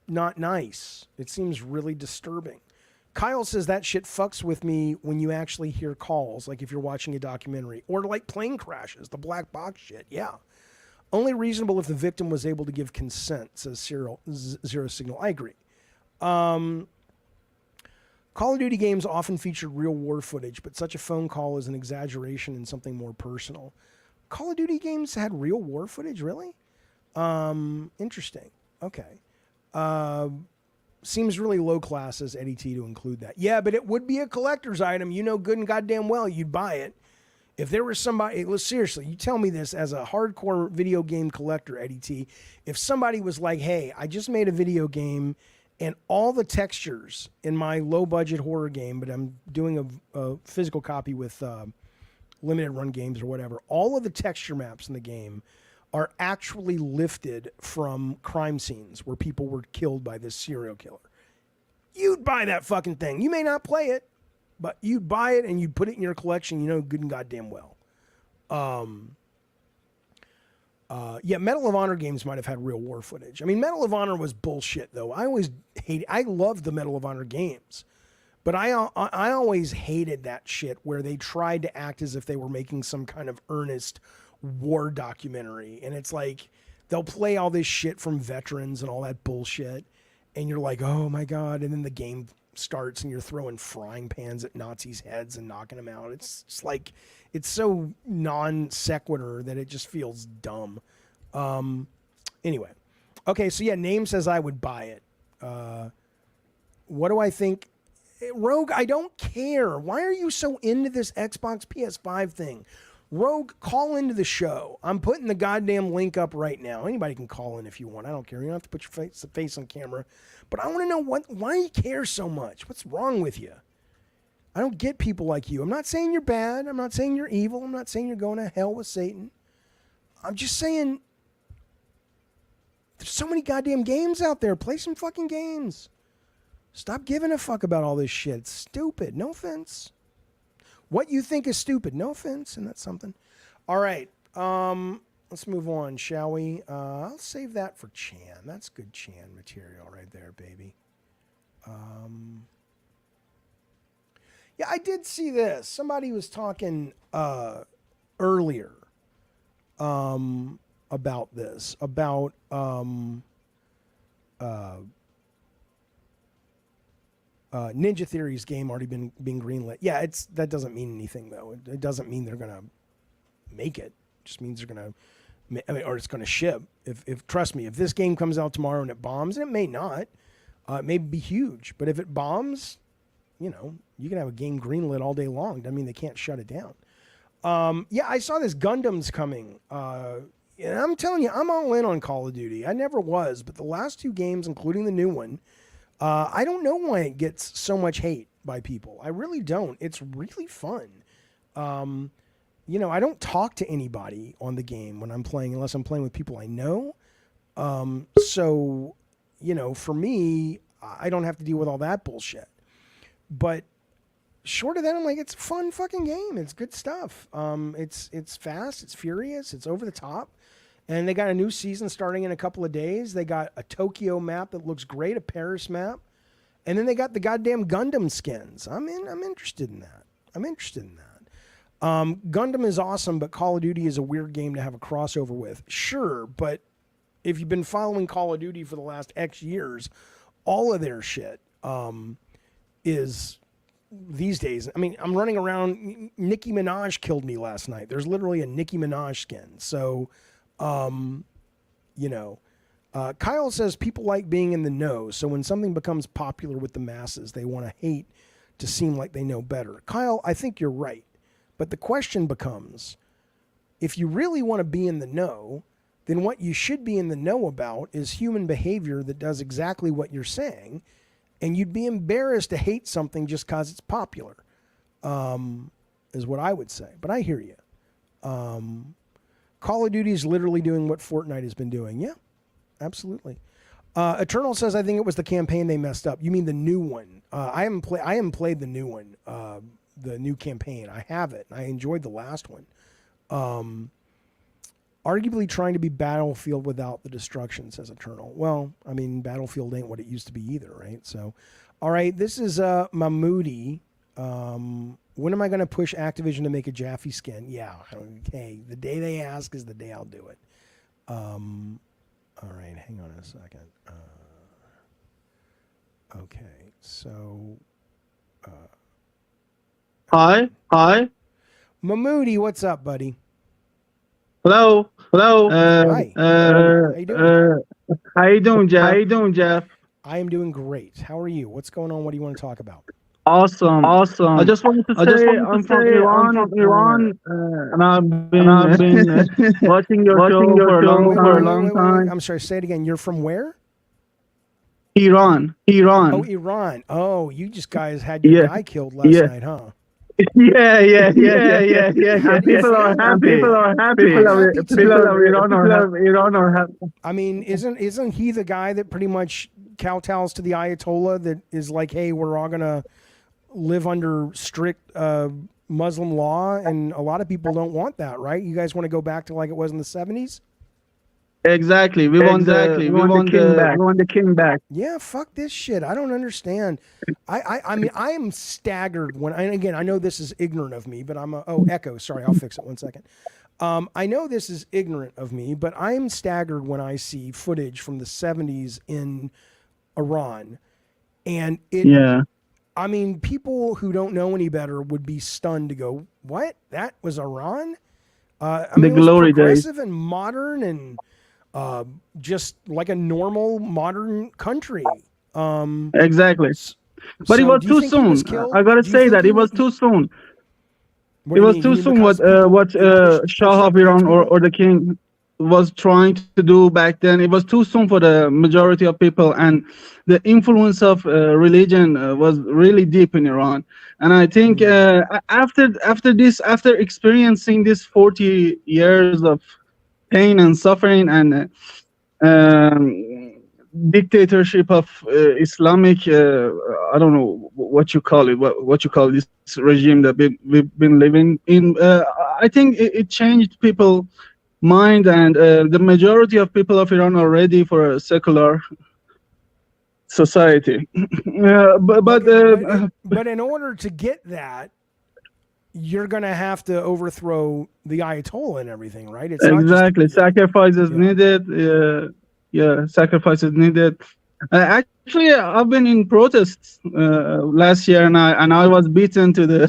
Speaker 1: not nice. It seems really disturbing. Kyle says that shit fucks with me when you actually hear calls, like if you're watching a documentary, or like plane crashes, the black box shit. Yeah. Only reasonable if the victim was able to give consent, says Zero Signal. I agree. Call of Duty games often featured real war footage, but such a phone call is an exaggeration and something more personal. Call of Duty games had real war footage, really? Interesting. Okay. Seems really low class as Eddie T to include that. Yeah, but it would be a collector's item. Good and goddamn well you'd buy it. If there was somebody, seriously, you tell me this as a hardcore video game collector, Eddie T. If somebody was like, hey, I just made a video game and all the textures in my low budget horror game, but I'm doing a physical copy with limited run games or whatever, all of the texture maps in the game are actually lifted from crime scenes where people were killed by this serial killer. You'd buy that fucking thing. You may not play it, but you'd buy it and you'd put it in your collection, good and goddamn well. Yeah, Medal of Honor games might have had real war footage. I mean, Medal of Honor was bullshit, though. I loved the Medal of Honor games. But I always hated that shit where they tried to act as if they were making some kind of earnest war documentary, and it's like they'll play all this shit from veterans and all that bullshit, and you're like, oh my god, and then the game starts and you're throwing frying pans at Nazis' heads and knocking them out. It's just like, it's so non sequitur that it just feels dumb. Anyway, okay, so yeah, Name says I would buy it. What do I think? Rogue, I don't care. Why are you so into this Xbox PS5 thing? Rogue, call into the show. I'm putting the goddamn link up right now. Anybody can call in if you want. I don't care. You don't have to put your face on camera. But I want to know why you care so much. What's wrong with you? I don't get people like you. I'm not saying you're bad. I'm not saying you're evil. I'm not saying you're going to hell with Satan. I'm just saying there's so many goddamn games out there. Play some fucking games. Stop giving a fuck about all this shit. It's stupid. No offense. What you think is stupid. No offense, and that's something. All right. let's move on, shall we? I'll save that for Chan. That's good Chan material right there, baby. Yeah, I did see this. Somebody was talking earlier about this, about Ninja Theory's game already being greenlit. Yeah, that doesn't mean anything though. It doesn't mean they're gonna make it. It just means they're gonna, or it's gonna ship. If trust me, if this game comes out tomorrow and it bombs, and it may not, it may be huge. But if it bombs, you know, you can have a game greenlit all day long. Doesn't mean they can't shut it down. Yeah, I saw this Gundam's coming. And I'm telling you, I'm all in on Call of Duty. I never was, but the last two games, including the new one, I don't know why it gets so much hate by people. I really don't. It's really fun. You know, I don't talk to anybody on the game when I'm playing unless I'm playing with people I know. So, you know, for me, I don't have to deal with all that bullshit. But short of that, I'm like, it's a fun fucking game. It's good stuff. It's fast. It's furious. It's over the top. And they got a new season starting in a couple of days. They got a Tokyo map that looks great, a Paris map. And then they got the goddamn Gundam skins. I'm interested in that. Gundam is awesome, but Call of Duty is a weird game to have a crossover with. Sure, but if you've been following Call of Duty for the last X years, all of their shit is these days. I mean, I'm running around. Nicki Minaj killed me last night. There's literally a Nicki Minaj skin. So, you know, Kyle says people like being in the know. So when something becomes popular with the masses, they want to hate to seem like they know better. Kyle, I think you're right. But the question becomes, if you really want to be in the know, then what you should be in the know about is human behavior that does exactly what you're saying. And you'd be embarrassed to hate something just because it's popular, is what I would say. But I hear you. Call of Duty is literally doing what Fortnite has been doing. Yeah, absolutely. Eternal says, I think it was the campaign they messed up. You mean the new one? I haven't played the new one, the new campaign. I have it. I enjoyed the last one. Arguably trying to be Battlefield without the destruction, says Eternal. Well, I mean, Battlefield ain't what it used to be either, right? So, all right, this is Mahmoudi. When am I going to push Activision to make a Jaffe skin? Yeah, okay. The day they ask is the day I'll do it. All right, hang on a second. Okay, so...
Speaker 4: Hi.
Speaker 1: Mahmoudi, what's up, buddy?
Speaker 4: Hello.
Speaker 1: Hi. How you doing?
Speaker 4: How you doing, Jeff?
Speaker 1: I am doing great. How are you? What's going on? What do you want to talk about?
Speaker 4: Awesome. I just wanted to say I'm from Iran, and I've been watching your show for a long time.
Speaker 1: I'm sorry. Say it again. You're from where?
Speaker 4: Iran.
Speaker 1: Oh, Iran. Oh, you just guys had your guy killed last night, huh?
Speaker 4: Yeah. People are happy. People of Iran are happy.
Speaker 1: I mean, isn't he the guy that pretty much kowtows to the Ayatollah that is like, hey, we're all gonna live under strict Muslim law, and a lot of people don't want that, right? You guys want to go back to like it was in the 70s?
Speaker 4: Exactly. We want the king back.
Speaker 1: Yeah, fuck this shit. I don't understand. I mean, I am staggered when, and again, I know this is ignorant of me, but Echo. Sorry, I'll fix it 1 second. I know this is ignorant of me, but I'm staggered when I see footage from the 70s in Iran. And I mean, people who don't know any better would be stunned to go, what? That was Iran? I mean, it was progressive and modern and just like a normal modern country.
Speaker 4: Exactly. But it was too soon. I gotta say that it was too soon. It was too soon what Shah of Iran or the king was trying to do back then. It was too soon for the majority of people, and the influence of religion was really deep in Iran. And I think after experiencing this 40 years of pain and suffering and dictatorship of Islamic, I don't know what you call it, what you call this regime that we've been living in. I think it changed people mind, and the majority of people of Iran are ready for a secular society.
Speaker 1: But in order to get that, you're going to have to overthrow the Ayatollah and everything, right? It's
Speaker 4: exactly.
Speaker 1: Not just,
Speaker 4: sacrifices needed. Sacrifices needed. Actually, I've been in protests last year, and I was beaten to the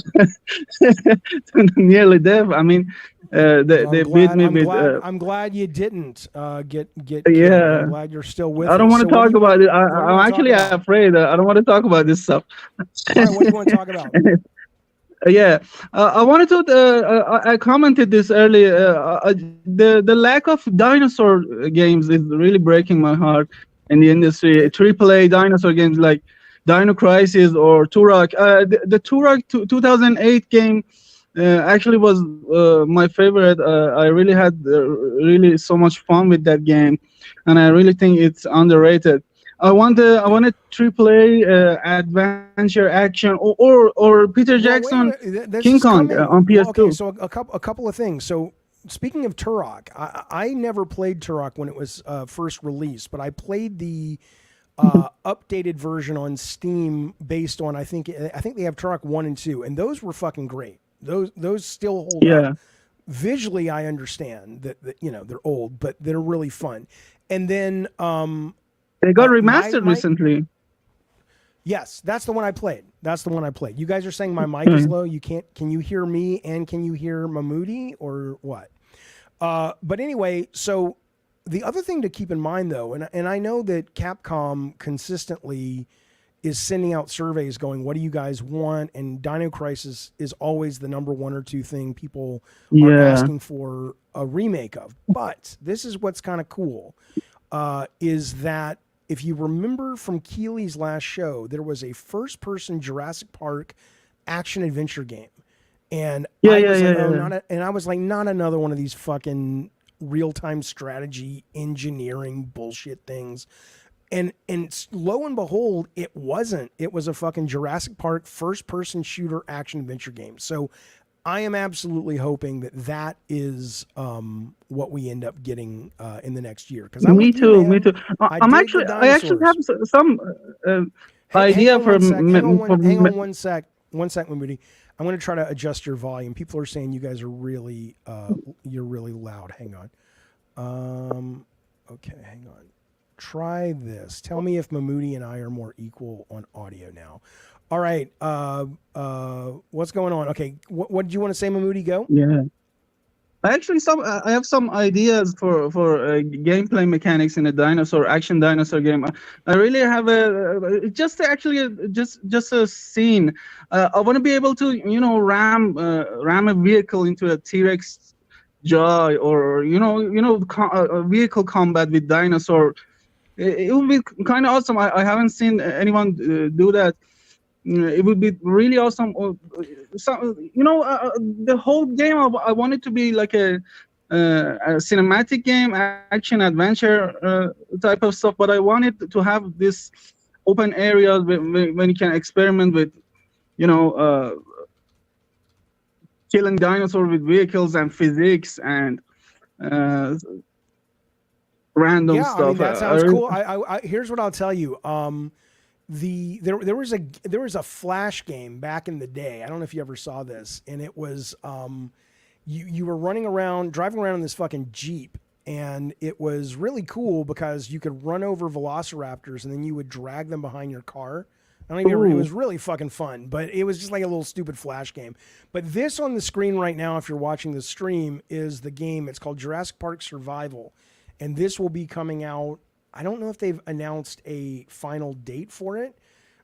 Speaker 4: to nearly death. I mean, they beat me with.
Speaker 1: I'm glad you didn't get
Speaker 4: yeah.
Speaker 1: killed. I'm glad you're still with us.
Speaker 4: I don't want to talk about it. I'm actually
Speaker 1: about?
Speaker 4: afraid. I don't want to talk about this stuff.
Speaker 1: All right, what do you want to talk about?
Speaker 4: Yeah, I wanted to. I commented this earlier. The lack of dinosaur games is really breaking my heart in the industry. AAA dinosaur games like Dino Crisis or Turok. The Turok 2008 game actually was my favorite. I really had really so much fun with that game, and I really think it's underrated. I want a AAA adventure action or Peter Jackson King Kong on PS2.
Speaker 1: Okay, so a couple of things. So speaking of Turok, I never played Turok when it was first released, but I played the updated version on Steam based on I think they have Turok 1 and 2, and those were fucking great. Those still hold up. Visually, I understand that they're old, but they're really fun. And then
Speaker 4: they got remastered recently.
Speaker 1: Yes, that's the one I played. You guys are saying my mic is low. Can you hear me and can you hear Mahmoudi or what? But anyway, so the other thing to keep in mind though, and I know that Capcom consistently is sending out surveys going, what do you guys want? And Dino Crisis is always the number one or two thing people are asking for a remake of. But this is what's kind of cool, is that if you remember from Keeley's last show, there was a first-person Jurassic Park action-adventure game. And I was like, not another one of these fucking real-time strategy engineering bullshit things. And lo and behold, it wasn't. It was a fucking Jurassic Park first-person shooter action-adventure game. So I am absolutely hoping that is what we end up getting in the next year. Because
Speaker 4: me too. I actually have some idea for.
Speaker 1: Hang on one sec, Mahmoudi. I'm going to try to adjust your volume. People are saying you guys are really you're really loud. Hang on. Okay, hang on. Try this. Tell me if Mahmoudi and I are more equal on audio now. All right. What's going on? Okay. What did you want to say, Mahmoudi? Go.
Speaker 4: Yeah. Actually, I have some ideas for gameplay mechanics in a action dinosaur game. I really have just a scene. I want to be able to ram a vehicle into a T-Rex jaw, or vehicle combat with dinosaur. It would be kind of awesome. I haven't seen anyone do that. It would be really awesome. The whole game, I want it to be like a cinematic game, action adventure type of stuff. But I want it to have this open areas when you can experiment with, killing dinosaurs with vehicles and physics and random stuff.
Speaker 1: I mean, that sounds cool. I here's what I'll tell you. There was a Flash game back in the day. I don't know if you ever saw this, and it was you were driving around in this fucking Jeep, and it was really cool because you could run over velociraptors and then you would drag them behind your car. I don't even remember, it was really fucking fun, but it was just like a little stupid Flash game. But this on the screen right now, if you're watching the stream, is the game. It's called Jurassic Park Survival, and this will be coming out. I don't know if they've announced a final date for it,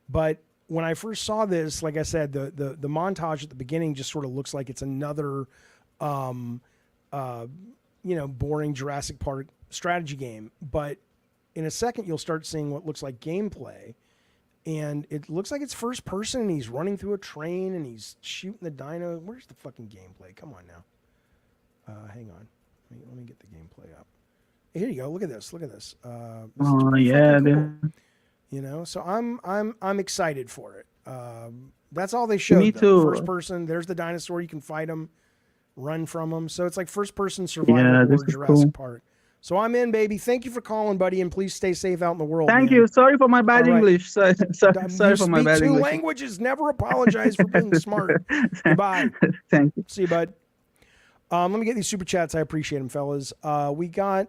Speaker 1: but when I first saw this, like I said, the montage at the beginning just sort of looks like it's another, boring Jurassic Park strategy game. But in a second, you'll start seeing what looks like gameplay, and it looks like it's first person, and he's running through a train, and he's shooting the dino. Where's the fucking gameplay? Come on now. Hang on. Let me get the gameplay up. Here you go. Look at this. This cool. So I'm excited for it. That's all they showed.
Speaker 4: Me too.
Speaker 1: First person. There's the dinosaur. You can fight him. run from them. So it's like first-person survival
Speaker 4: Yeah,
Speaker 1: or
Speaker 4: this is
Speaker 1: Jurassic
Speaker 4: cool.
Speaker 1: Park. So I'm in, baby. Thank you for calling, buddy, and please stay safe out in the world.
Speaker 4: Thank
Speaker 1: man.
Speaker 4: you. Sorry for my bad
Speaker 1: All right.
Speaker 4: English. Sorry
Speaker 1: You
Speaker 4: for my
Speaker 1: speak
Speaker 4: bad
Speaker 1: 2
Speaker 4: English.
Speaker 1: languages. Never apologize for being smart. Goodbye.
Speaker 4: Thank you.
Speaker 1: See you, bud. Let me get these super chats. I appreciate them, fellas. We got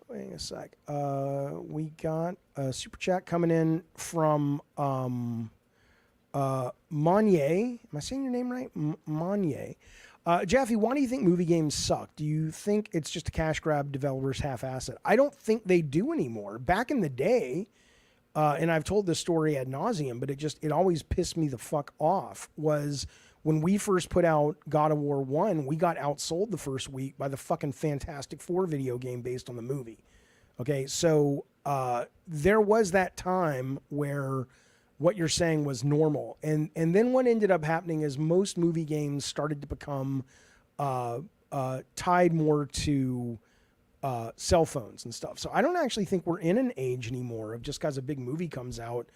Speaker 1: wait a sec. We got a super chat coming in from Monye. Am I saying your name right? Monye. Jaffe, why do you think movie games suck? Do you think it's just a cash grab, developers half-ass it? I don't think they do anymore. Back in the day, and I've told this story ad nauseum, but it always pissed me the fuck off, was when we first put out God of War 1, we got outsold the first week by the fucking Fantastic Four video game based on the movie. Okay, so there was that time where what you're saying was normal. And then what ended up happening is most movie games started to become tied more to cell phones and stuff. So I don't actually think we're in an age anymore of just because a big movie comes out,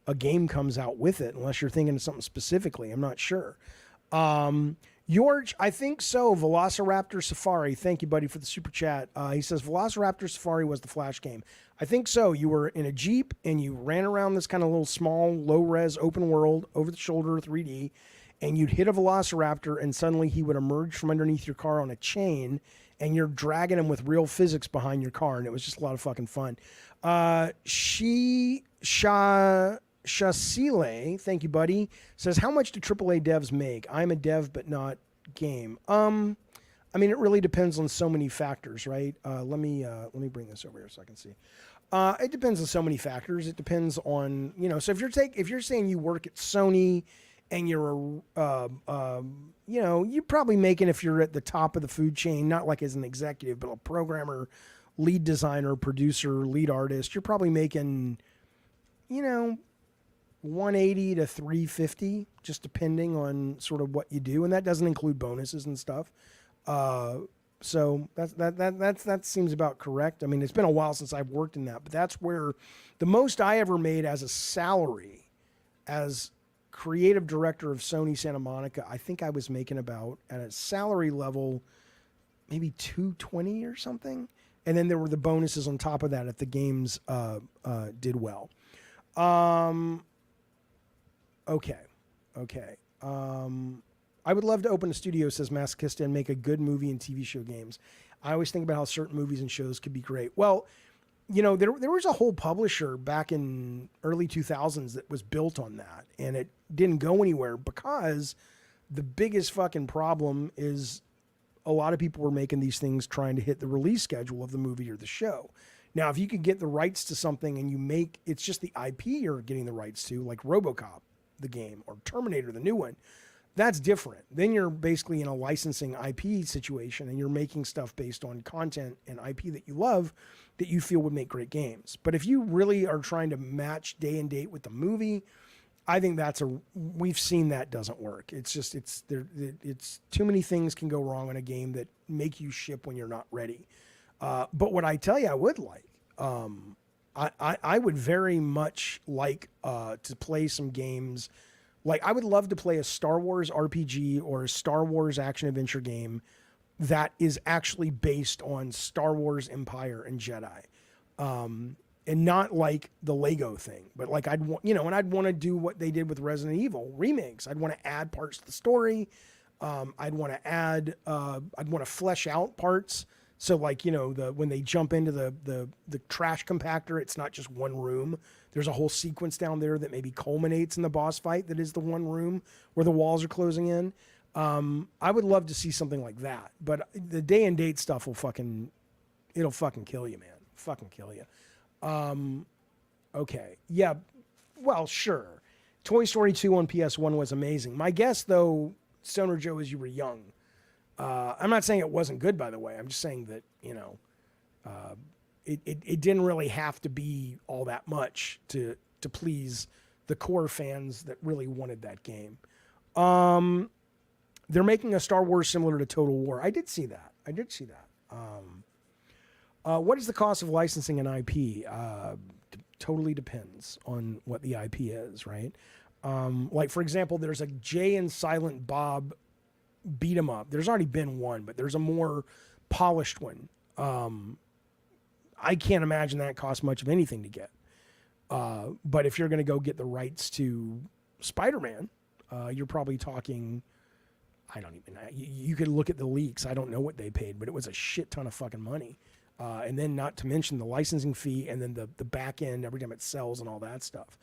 Speaker 1: a game comes out with it, unless you're thinking of something specifically. I'm not sure. George, I think so. Velociraptor Safari. Thank you, buddy, for the super chat. He says Velociraptor Safari was the Flash game. I think so. You were in a Jeep and you ran around this kind of little small, low-res, open world, over-the-shoulder 3D, and you'd hit a Velociraptor and suddenly he would emerge from underneath your car on a chain and you're dragging him with real physics behind your car, and it was just a lot of fucking fun. Shasile, thank you, buddy, says, how much do AAA devs make? I'm a dev, but not game. I mean, it really depends on so many factors, right? Let me bring this over here so I can see. It depends on so many factors. It depends on, so if you're saying you work at Sony and you're you're probably making, if you're at the top of the food chain, not like as an executive, but a programmer, lead designer, producer, lead artist, you're probably making, 180 to 350, just depending on sort of what you do, and that doesn't include bonuses and stuff. So that seems about correct. I mean, it's been a while since I've worked in that, but that's where the most I ever made as a salary, as creative director of Sony Santa Monica, I think I was making about, at a salary level, maybe 220 or something. And then there were the bonuses on top of that if the games did well. Okay. I would love to open a studio, says Masochista, and make a good movie and TV show games. I always think about how certain movies and shows could be great. Well, there was a whole publisher back in early 2000s that was built on that, and it didn't go anywhere because the biggest fucking problem is a lot of people were making these things trying to hit the release schedule of the movie or the show. Now, if you could get the rights to something and it's just the IP you're getting the rights to, like RoboCop, the game, or Terminator, the new one, that's different. Then you're basically in a licensing IP situation and you're making stuff based on content and IP that you love that you feel would make great games. But if you really are trying to match day and date with the movie, I think we've seen that doesn't work. It's just, it's too many things can go wrong in a game that make you ship when you're not ready. But what I tell you, I would like, I would very much like to play some games. Like, I would love to play a Star Wars RPG or a Star Wars action adventure game that is actually based on Star Wars Empire and Jedi. And not like the Lego thing, but like and I'd want to do what they did with Resident Evil remakes. I'd want to add parts to the story. I'd want to flesh out parts. So like, when they jump into the trash compactor, it's not just one room. There's a whole sequence down there that maybe culminates in the boss fight that is the one room where the walls are closing in. I would love to see something like that, but the day and date stuff it'll fucking kill you, man. Fucking kill you. Okay. Yeah. Well, sure. Toy Story 2 on PS1 was amazing. My guess, though, Stoner Joe, is you were young. I'm not saying it wasn't good, by the way. I'm just saying that, it didn't really have to be all that much to please the core fans that really wanted that game. They're making a Star Wars similar to Total War. I did see that. What is the cost of licensing an IP? Totally depends on what the IP is, right? Like, for example, there's a Jay and Silent Bob beat 'em up. There's already been one, but there's a more polished one. I can't imagine that costs much of anything to get. But if you're going to go get the rights to Spider-Man, you're probably talking, I don't even know. You could look at the leaks. I don't know what they paid, but it was a shit ton of fucking money. And then not to mention the licensing fee and then the back end every time it sells and all that stuff.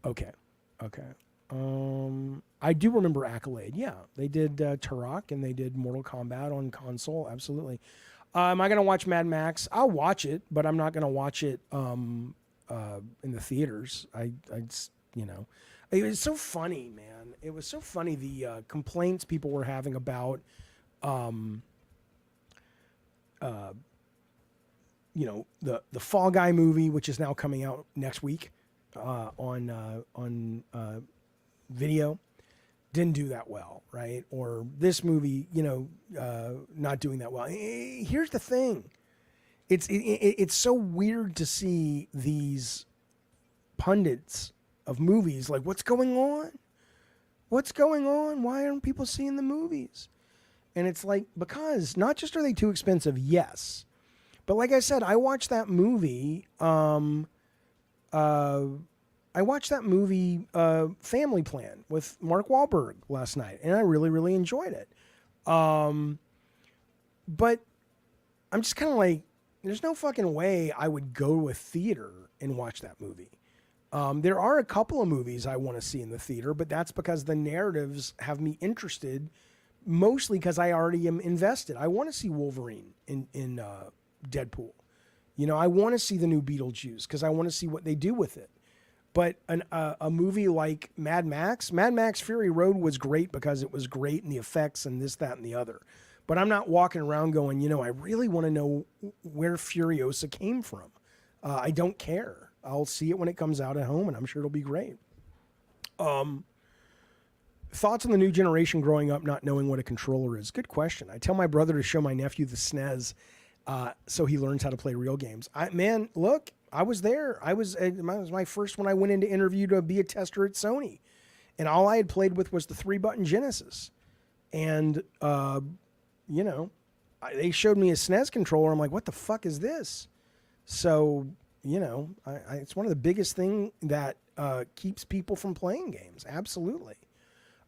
Speaker 1: Okay. I do remember Accolade. Yeah, they did Turok and they did Mortal Kombat on console. Absolutely. Am I going to watch Mad Max? I'll watch it, but I'm not going to watch it in the theaters. I just, it was so funny, man. It was so funny the complaints people were having about, the Fall Guy movie, which is now coming out next week on video. Didn't do that well, right? Or this movie, not doing that well. Here's the thing. It's so weird to see these pundits of movies like, what's going on? What's going on? Why aren't people seeing the movies? And it's like, because not just are they too expensive, yes. But like I said, I watched that movie, Family Plan with Mark Wahlberg last night, and I really, really enjoyed it. But I'm just kind of like, there's no fucking way I would go to a theater and watch that movie. There are a couple of movies I want to see in the theater, but that's because the narratives have me interested, mostly because I already am invested. I want to see Wolverine in Deadpool. I want to see the new Beetlejuice because I want to see what they do with it. But a movie like Mad Max Fury Road was great because it was great in the effects and this, that, and the other. But I'm not walking around going, I really want to know where Furiosa came from. I don't care. I'll see it when it comes out at home, and I'm sure it'll be great. Thoughts on the new generation growing up not knowing what a controller is? Good question. I tell my brother to show my nephew the SNES so he learns how to play real games. Look, I was there. It was my first when I went into interview to be a tester at Sony. And all I had played with was the 3-button Genesis. And, they showed me a SNES controller. I'm like, what the fuck is this? So, it's one of the biggest things that keeps people from playing games. Absolutely.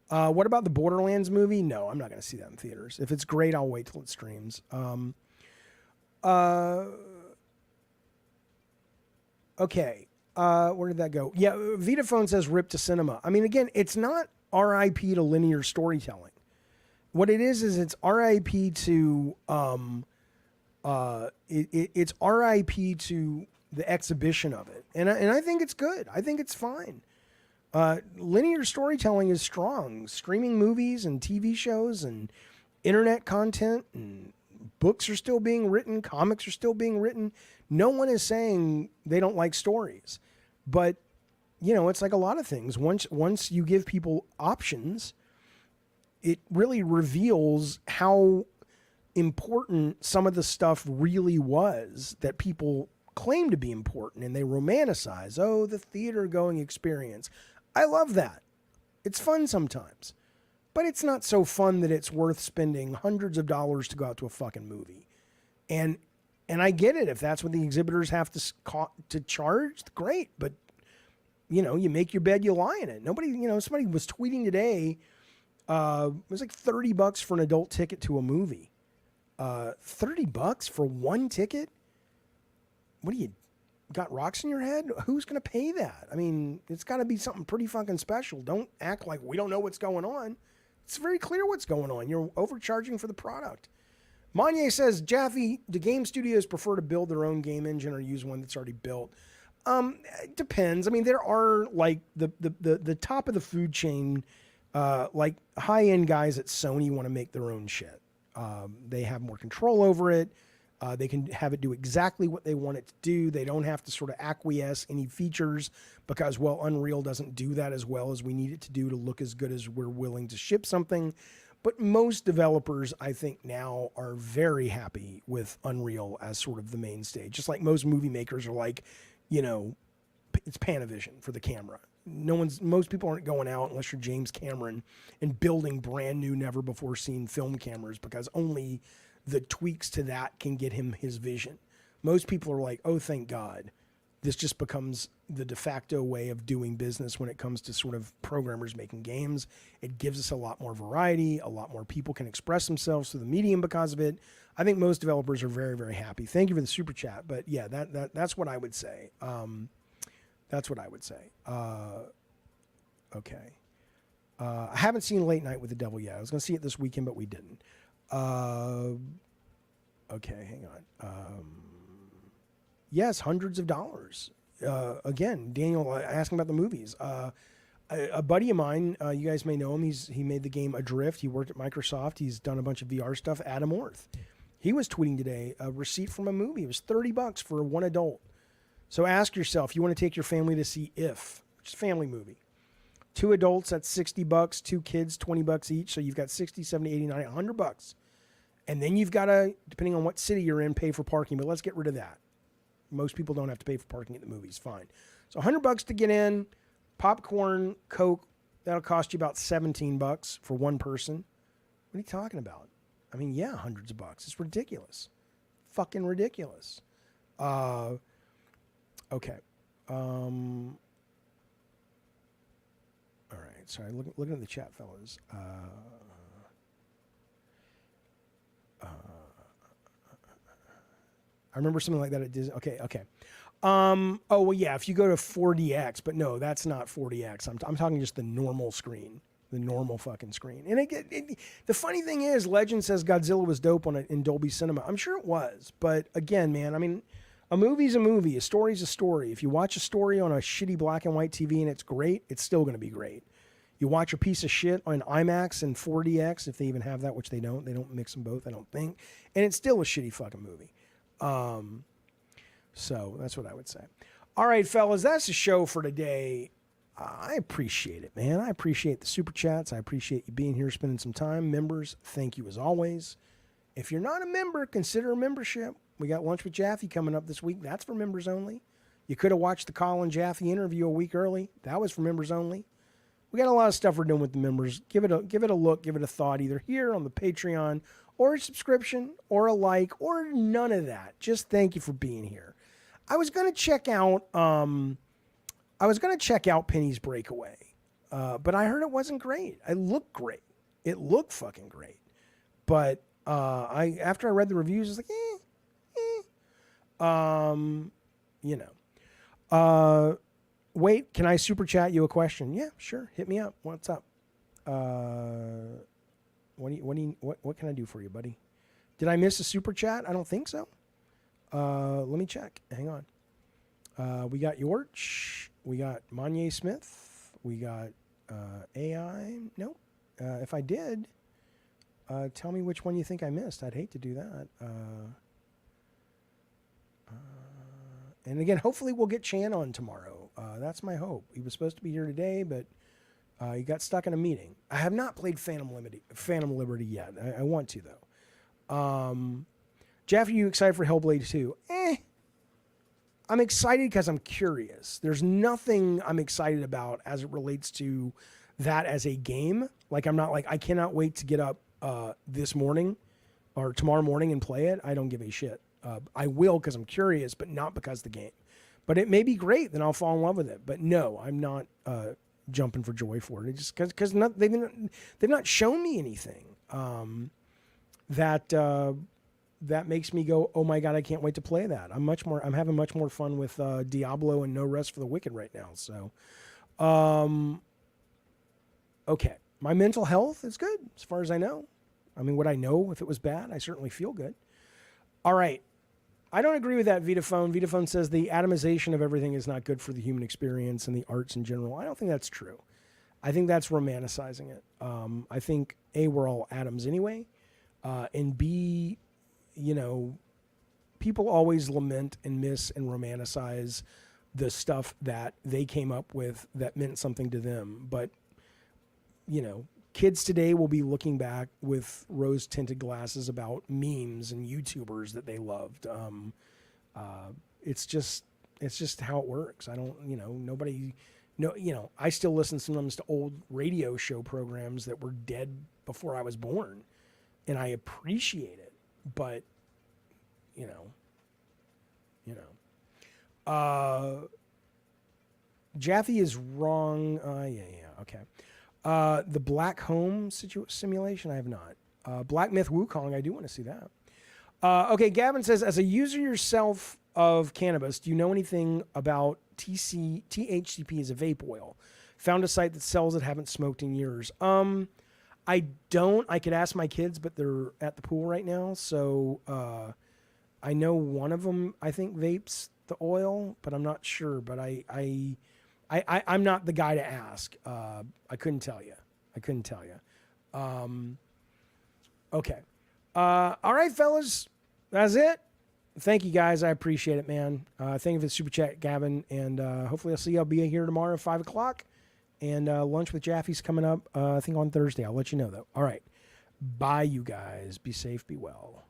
Speaker 1: What about the Borderlands movie? No, I'm not going to see that in theaters. If it's great, I'll wait till it streams. Okay. Where did that go? Yeah, Vitaphone says rip to cinema. I mean, again, it's not RIP to linear storytelling. What it is it's RIP to it's RIP to the exhibition of it. And I think it's good. I think it's fine. Linear storytelling is strong. Streaming movies and TV shows and internet content and books are still being written. Comics are still being written. No one is saying they don't like stories. But, it's like a lot of things. Once you give people options, it really reveals how important some of the stuff really was that people claim to be important, and they romanticize, the theater going experience. I love that. It's fun sometimes, but it's not so fun that it's worth spending hundreds of dollars to go out to a fucking movie. And I get it. If that's what the exhibitors have to charge, great. But, you make your bed, you lie in it. Nobody, somebody was tweeting today, it was like $30 for an adult ticket to a movie. $30 for one ticket? What do you got rocks in your head? Who's going to pay that? I mean, it's got to be something pretty fucking special. Don't act like we don't know what's going on. It's very clear what's going on. You're overcharging for the product. Monye says, Jaffe, do game studios prefer to build their own game engine or use one that's already built? It depends. I mean, there are like the top of the food chain, like high-end guys at Sony want to make their own shit. They have more control over it. They can have it do exactly what they want it to do. They don't have to sort of acquiesce any features because, Unreal doesn't do that as well as we need it to do to look as good as we're willing to ship something. But most developers, I think now, are very happy with Unreal as sort of the mainstay. Just like most movie makers are like, it's Panavision for the camera. most people aren't going out unless you're James Cameron and building brand new, never before seen film cameras, because only the tweaks to that can get him his vision. Most people are like, oh, thank God. This just becomes the de facto way of doing business when it comes to sort of programmers making games. It gives us a lot more variety. A lot more people can express themselves through the medium because of it. I think most developers are very, very happy. Thank you for the super chat. But yeah, that's what I would say. That's what I would say. Okay. I haven't seen Late Night with the Devil yet. I was going to see it this weekend, but we didn't. Okay, hang on. Yes, hundreds of dollars. Again, Daniel asking about the movies. A buddy of mine, you guys may know him. He made the game Adrift. He worked at Microsoft. He's done a bunch of VR stuff. Adam Orth. He was tweeting today a receipt from a movie. It was $30 for one adult. So ask yourself, you want to take your family to see If, which is a family movie. 2 adults, that's $60. 2 kids, $20 each. So you've got 60, 70, 80, 90, $100. And then you've got to, depending on what city you're in, pay for parking. But let's get rid of that. Most people don't have to pay for parking at the movies. Fine. So $100 to get in, popcorn, Coke, that'll cost you about $17 for one person. What are you talking about? I mean, yeah, hundreds of bucks. It's ridiculous. Fucking ridiculous. Okay. All right. Sorry. Looking at the chat, fellas. I remember something like that at Disney. Okay. Oh, well, yeah, if you go to 4DX, but no, that's not 4DX. I'm talking just the normal screen, the normal fucking screen. And the funny thing is, Legend says Godzilla was dope on it in Dolby Cinema. I'm sure it was. But again, man, I mean, a movie's a movie. A story's a story. If you watch a story on a shitty black and white TV and it's great, it's still going to be great. You watch a piece of shit on IMAX and 4DX, if they even have that, which they don't. They don't mix them both, I don't think. And it's still a shitty fucking movie. So that's what I would say. All right, fellas, that's the show for today. I appreciate it, man. I appreciate the super chats. I appreciate you being here, spending some time. Members, thank you as always. If you're not a member, consider a membership. We got Lunch with Jaffe coming up this week. That's for members only. You could have watched the Colin Jaffe interview a week early. That was for members only. We got a lot of stuff we're doing with the members. Give it a look, give it a thought, either here on the Patreon or a subscription or a like or none of that. Just thank you for being here. I was going to check out Penny's Breakaway. But I heard it wasn't great. It looked great. It looked fucking great. But after I read the reviews, I was like, you know. Wait, can I super chat you a question? Yeah, sure. Hit me up. What's up? What can I do for you, buddy? Did I miss a super chat? I don't think so. Let me check. Hang on. We got Yorch. We got Monye Smith. We got AI. Nope. If I did, tell me which one you think I missed. I'd hate to do that. And again, hopefully we'll get Chan on tomorrow. That's my hope. He was supposed to be here today, but he got stuck in a meeting. I have not played Phantom Liberty yet. I want to, though. Jeff, are you excited for Hellblade 2? I'm excited because I'm curious. There's nothing I'm excited about as it relates to that as a game. Like, I'm not like, I cannot wait to get up this morning or tomorrow morning and play it. I don't give a shit. I will because I'm curious, but not because of the game. But it may be great, then I'll fall in love with it. But no, I'm not jumping for joy for it. It's just because they've not shown me anything that makes me go, oh my God, I can't wait to play that. I'm having much more fun with Diablo and No Rest for the Wicked right now. So, okay. My mental health is good as far as I know. I mean, would I know if it was bad? I certainly feel good. All right. I don't agree with that, Vitaphone. Vitaphone says the atomization of everything is not good for the human experience and the arts in general. I don't think that's true. I think that's romanticizing it. I think, A, we're all atoms anyway. And B, you know, people always lament and miss and romanticize the stuff that they came up with that meant something to them. But, you know, kids today will be looking back with rose-tinted glasses about memes and YouTubers that they loved. It's just how it works. I don't, you know, nobody No, I still listen sometimes to old radio show programs that were dead before I was born, and I appreciate it. But, Jaffe is wrong. Okay. The Black Home simulation, I have not. Black Myth Wukong, I do want to see that. Okay, Gavin says, as a user yourself of cannabis, do you know anything about THCP as a vape oil? Found a site that sells it, haven't smoked in years. I don't. I could ask my kids, but they're at the pool right now. So I know one of them, I think, vapes the oil, but I'm not sure. But I'm not the guy to ask. I couldn't tell you. Okay. All right, fellas. That's it. Thank you, guys. I appreciate it, man. Thank you for the super chat, Gavin. And hopefully I'll be here tomorrow at 5 o'clock. And lunch with Jaffe's coming up, I think, on Thursday. I'll let you know, though. All right. Bye, you guys. Be safe. Be well.